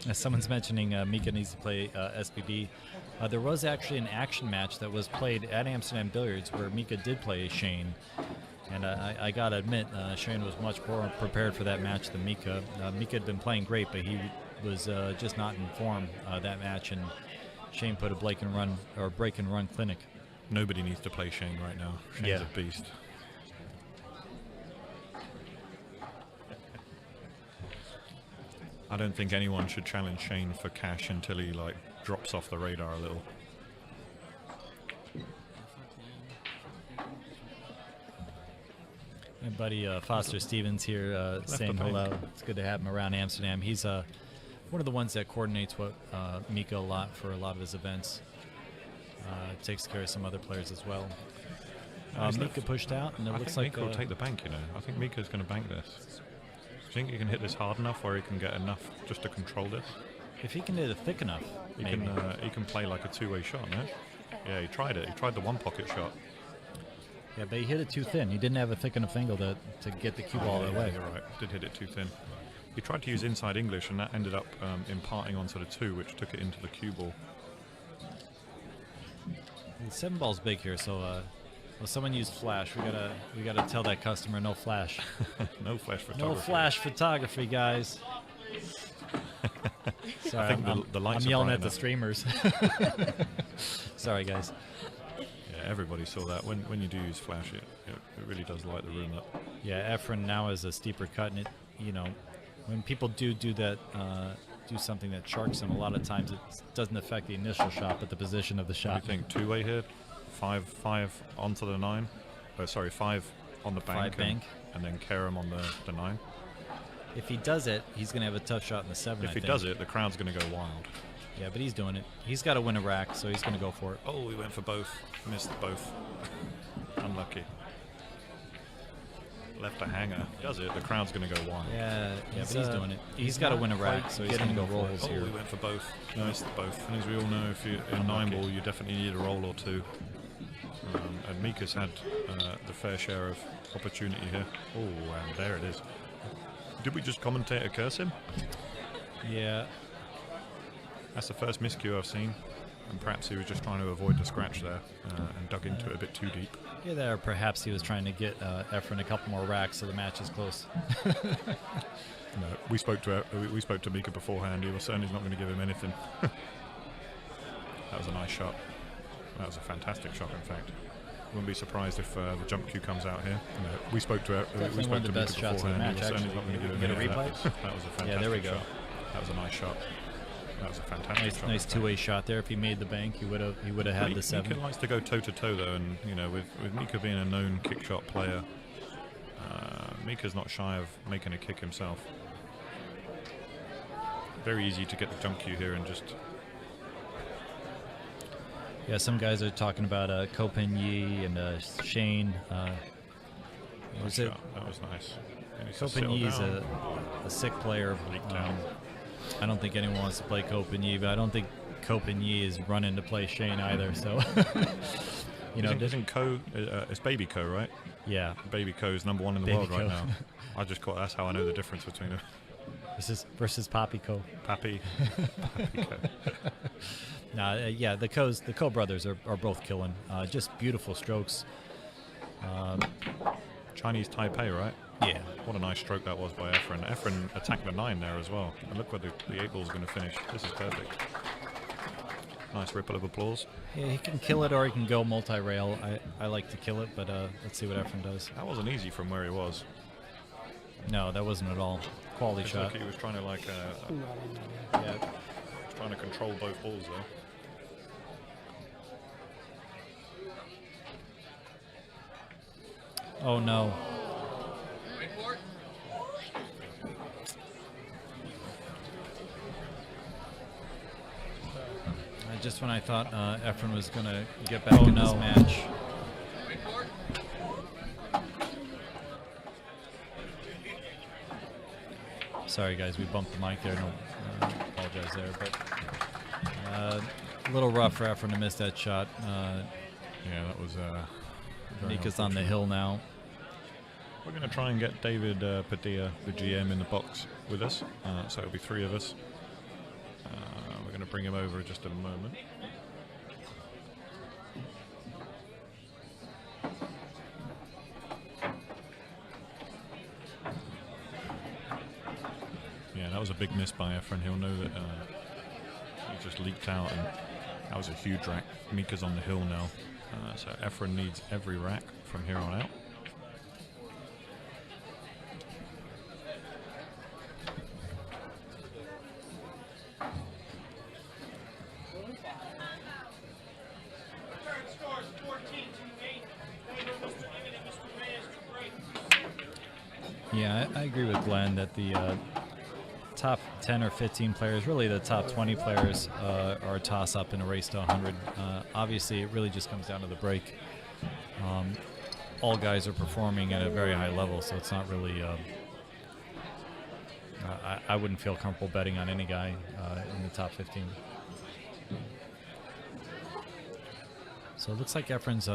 As someone's mentioning, Mika needs to play SBB. There was actually an action match that was played at Amsterdam Billiards where Mika did play Shane. And I got to admit, Shane was much more prepared for that match than Mika. Mika had been playing great, but he was just not in form that match. And Shane put a break and run clinic. Nobody needs to play Shane right now. Shane's Yeah. a beast. I don't think anyone should challenge Shane for cash until he like drops off the radar a little. My buddy Foster Stevens here saying hello. It's good to have him around Amsterdam. He's one of the ones that coordinates what Mika a lot for a lot of his events. Takes care of some other players as well. Mika pushed out, and it looks like Mika will take the bank. You know, I think Mika's going to bank this. Do you think he can hit this hard enough where he can get enough just to control this? If he can hit it thick enough, he can play like a two-way shot, no? Yeah, he tried it. He tried the one-pocket shot. Yeah, but he hit it too thin. He didn't have a thick enough angle to get the cue ball that way. You're right. Did hit it too thin. He tried to use inside English, and that ended up imparting onto the 2, which took it into the cue ball. The 7 ball's big here, so well, someone used flash. We gotta tell that customer no flash. No flash photography. No flash photography, guys. Sorry, I think the lights I'm are yelling bright at the streamers. Sorry, guys. Yeah, everybody saw that. When you do use flash, it really does light the room up. Yeah, Efren now is a steeper cut, and when people do that, do something that sharks them, a lot of times it doesn't affect the initial shot, but the position of the shot. I think two-way here, 5 onto the 9. Oh, sorry, 5 on the bank, and then Karam on the 9. If he does it, he's going to have a tough shot in the 7. If he does it, the crowd's going to go wild. Yeah, but he's doing it. He's got to win a rack, so he's going to go for it. Oh, he went for both. Missed both. Unlucky. Left a hanger. Does it, the crowd's going to go wild. Yeah, but he's doing it. He's got to win a rack, so he's going to go rolls here. Oh, he went for both. Missed both. And as we all know, if you're in 9-ball, you definitely need a roll or two. And Mika's had the fair share of opportunity here. Oh, and there it is. Did we just commentate a curse him? Yeah. That's the first miscue I've seen. And perhaps he was just trying to avoid the scratch there and dug into it a bit too deep. Yeah, there. Perhaps he was trying to get Efren a couple more racks so the match is close. No, we spoke to Mika beforehand. He was saying he's not going to give him anything. That was a nice shot. That was a fantastic shot, in fact. Wouldn't be surprised if the jump cue comes out here. No, we spoke to one of the best shots of the match. Actually, he's not going to give him get a anything. replay. That was a fantastic yeah, there we go. shot. That was a nice shot. That was a fantastic shot. Nice two-way shot there. If he made the bank, he would have had the 7. Mika likes to go toe-to-toe though, and with Mika being a known kick shot player, Mika's not shy of making a kick himself. Very easy to get the jump cue here and just. Yeah, some guys are talking about Kopen Yi and Shane. That was nice. Kopen Yi is a sick player. I don't think anyone wants to play Kopen Yi, but I don't think Kopen Yi is running to play Shane either. So, isn't Ko? It's Baby Ko, right? Yeah, Baby Ko is #1 in the world right now. That's how I know the difference between them. Versus Papi Ko. Papi Ko. Yeah, the Ko brothers are both killing. Just beautiful strokes. Chinese Taipei, right? Yeah. What a nice stroke that was by Efren. Efren attacked the 9 there as well. And look where the 8 ball's going to finish. This is perfect. Nice ripple of applause. Yeah, he can kill it or he can go multi-rail. I like to kill it, but let's see what Efren does. That wasn't easy from where he was. No, that wasn't at all. Quality shot. Look, he was trying to trying to control both balls there. Oh no. Just when I thought Efren was going to get back in this match. Sorry guys, we bumped the mic there. No, apologize there, but a little rough for Efren to miss that shot. Yeah, that was. Mika's on the hill now. We're going to try and get David Padilla, the GM, in the box with us. So it'll be 3 of us. We're going to bring him over in just a moment. Yeah, that was a big miss by Efren. He'll know that he just leaked out, and that was a huge rack. Mika's on the hill now. So Efren needs every rack from here on out. Current score is 14-8. Favor Mr. Immonen and Mr. Reyes to break. Yeah, I agree with Glenn that the top 10 or 15 players, really the top 20 players, are a toss-up in a race to 100. Obviously, it really just comes down to the break. All guys are performing at a very high level, so it's not really... I wouldn't feel comfortable betting on any guy in the top 15. So it looks like Efren's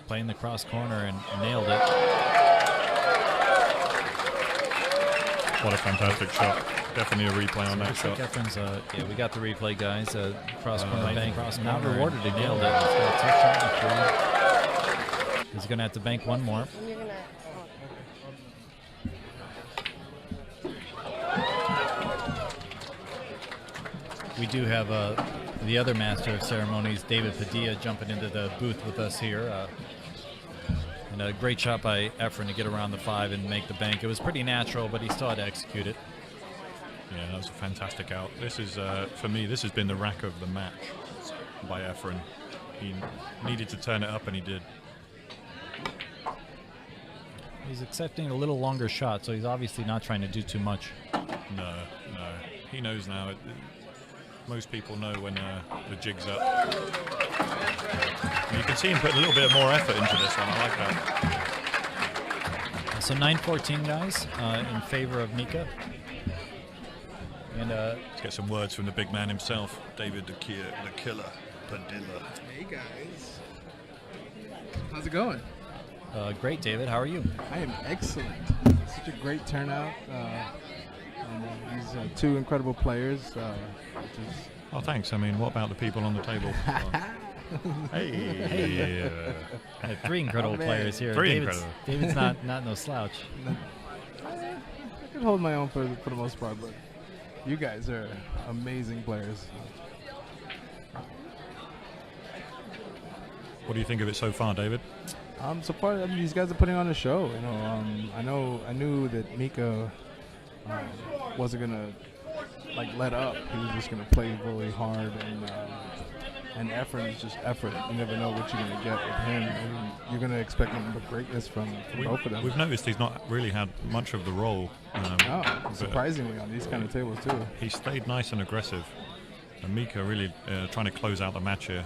playing the cross corner and nailed it. What a fantastic shot. Definitely a replay on that Looks shot. like Efren's, yeah, we got the replay, guys. Cross corner bank, not corner, rewarded. He and nailed it. nailed He's got a tough shot on the three. He's going to have to bank one more. And you're gonna. We do have the other master of ceremonies, David Padilla, jumping into the booth with us here. And a great shot by Efren to get around the 5 and make the bank. It was pretty natural, but he still had to execute it. Yeah, that was a fantastic out. This is, for me, this has been the rack of the match by Efren. He needed to turn it up, and he did. He's accepting a little longer shot, so he's obviously not trying to do too much. No. He knows now. Most people know when the jig's up. And you can see him put a little bit more effort into this one. I like that. So 9-14, guys, in favor of Mika. And let's get some words from the big man himself, David the Killer Padilla. Hey guys, how's it going? Great, David. How are you? I am excellent. Such a great turnout. And these two incredible players. Which is Oh, thanks. I mean, what about the people on the table? Hey. Three incredible players here. Three David's, incredible. David's not no slouch. I can hold my own for the most part, but you guys are amazing players. What do you think of it so far, David? So far, I mean, these guys are putting on a show. You know, I knew that Mika wasn't gonna let up. He was just gonna play really hard, and Efren is just effort. You never know what you're gonna get with him, and you're gonna expect greatness from both of them. We've noticed he's not really had much of the role. Surprisingly on these kind of tables too. He stayed nice and aggressive. And Mika really trying to close out the match here.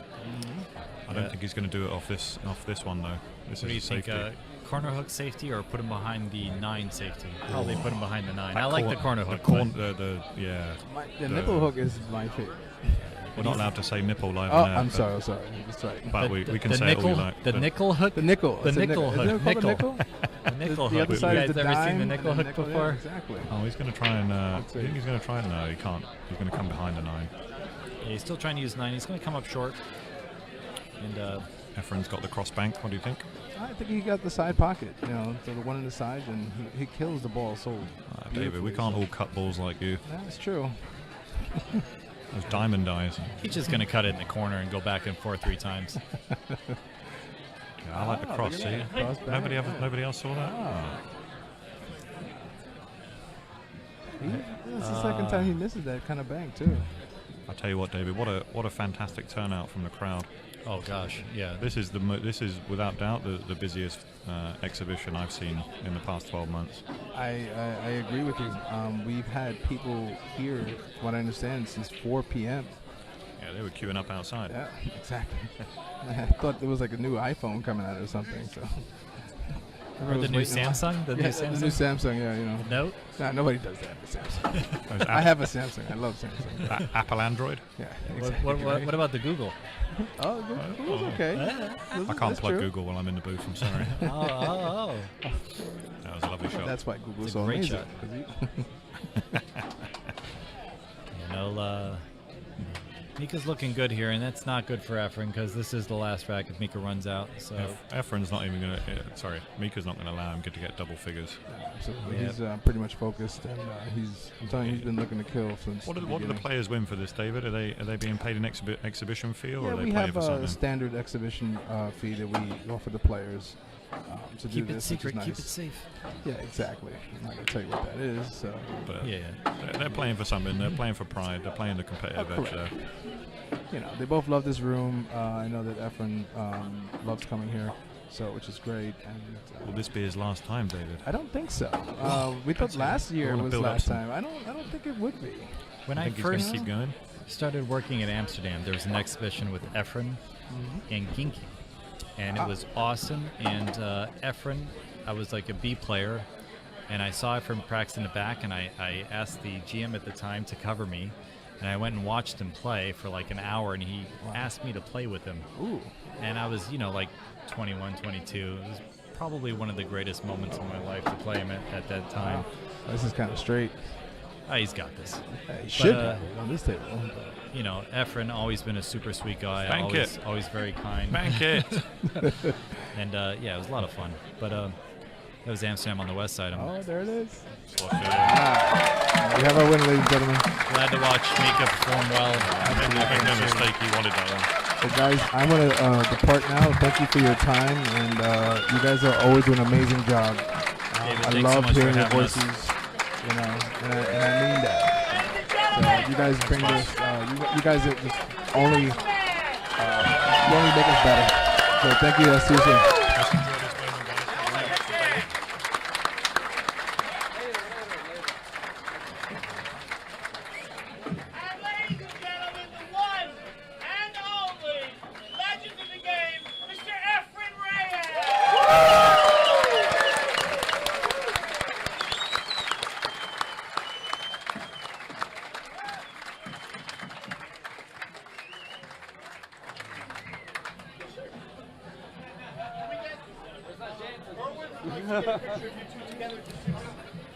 I don't think he's going to do it off this one though. This What do you is think? safety. Corner hook safety or put him behind the 9 safety? Probably put him behind the 9. That I like the corner hook. The nipple hook is my favorite. We're not allowed to say nipple live Oh, on air. I'm sorry. That's right. But we can say it all we like. The nickel hook? The nickel. The Is it nickel Isn't hook. it called a nickel? The nickel The hook. other side You is guys the ever seen dime the and nickel the hook yeah, before? exactly. Oh, he's going to try and. I That's think it. he's going to try and. No, he can't. He's going to come behind the 9. Yeah, he's still trying to use 9. He's going to come up short. And Efren's got the cross bank. What do you think? I think he got the side pocket. So the one on the side, and he kills the ball so David, we beautifully. can't all cut balls like you. That's true. Those diamond eyes. he's just going to cut it in the corner and go back and forth 3 times. Yeah, I like the cross. look at See, that. Cross back. nobody else saw that. That's the second time he misses that kind of bank too. I tell you what, David, what a fantastic turnout from the crowd. Oh, gosh. Yeah. This is without doubt the busiest exhibition I've seen in the past 12 months. I agree with you. We've had people here, what I understand, since 4 p.m. Yeah, they were queuing up outside. Yeah, exactly. I thought there was like a new iPhone coming out or something. So. Or the new Samsung? The new The new Samsung, yeah, you know. Note? Nah, nobody does that with Samsung. Those I have a Samsung. I love Samsung. Apple Android. Yeah, exactly. What about the Google? Oh, Google's okay. I can't plug Google while I'm in the booth. I'm sorry. Oh. That was a lovely shot. That's why Google's It's a so great amazing. shot. Mika's looking good here, and that's not good for Efren because this is the last rack if Mika runs out. So Efren's not even going to. Mika's not going to allow him to get double figures. Absolutely. Yeah. He's pretty much focused, and I'm telling you, he's been looking to kill since. What do the beginning. players win for this, David? Are they being paid an exhibition fee, or Yeah, are they we playing have for a something? standard exhibition fee that we offer the players to keep do it this. secret, which is keep nice. it safe. Yeah, exactly. I'm not going to tell you what that is. So. But Yeah. they're playing for something. They're playing for pride. They're playing the competitive edge correct. there. You know, they both love this room. I know that Efren loves coming here. So, which is great. And Will this be his last time, David? I don't think so. We thought last year was last time. I don't think it would be. When I Think he's gonna first keep going? started working in Amsterdam, there was an exhibition with Efren and Ginky, and it was awesome. And Efren, I was like a B player, and I saw Efren practice in the back, and I asked the GM at the time to cover me, and I went and watched him play for like an hour, and he asked me to play with him. Ooh. And I was, like 21, 22. It was probably one of the greatest moments of my life to play him at that time. Wow. This is kind of straight. Oh, he's got this. He should But, on this table. Efren always been a super sweet guy. Bank it. Always very kind. Bank it. And it was a lot of fun. But that was Amsterdam on the west side. I'm Oh, there it is. So, We have our winner, ladies and gentlemen. glad to watch Mika perform well. make no mistake, he wanted that one. So guys, I'm going to depart now. Thank you for your time, and you guys are always doing an amazing job. David, I thanks so love much for hearing your having us. voices, and I mean that. So you guys bring this, you guys are just only, you only make us better. So thank you, see you soon. Let's enjoy this moment, guys. And ladies and gentlemen, the one and only legend of the game, Mr. Efren Reyes.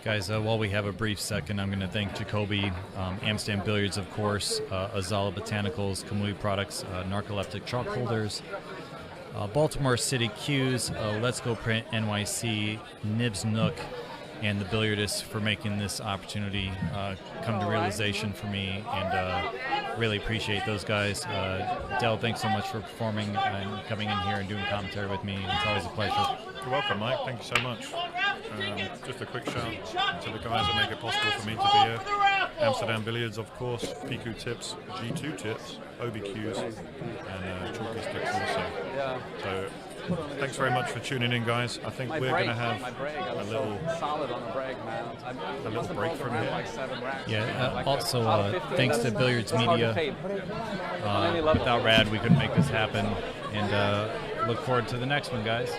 Guys, while we have a brief second, I'm going to thank Jacoby, Amsterdam Billiards, of course, Azala Botanicals, Kamui Products, Narcoleptic Chalk Holders, Baltimore City Cues, Let's Go Print NYC, Nibs Nook, and the Billiardists for making this opportunity come to realization for me, and really appreciate those guys. Del, thanks so much for performing and coming in here and doing commentary with me. It's always a pleasure. You're welcome, Mike. Thank you so much. Just a quick shout to the guys that make it possible for me to be here. Amsterdam Billiards, of course, Piku Tips, G2 Tips, OBQs, and Chalky Sticks also. So thanks very much for tuning in, guys. I think we're going to have a little break from here. Yeah, also thanks to Billiards Media. Without Rad, we couldn't make this happen. And look forward to the next one, guys.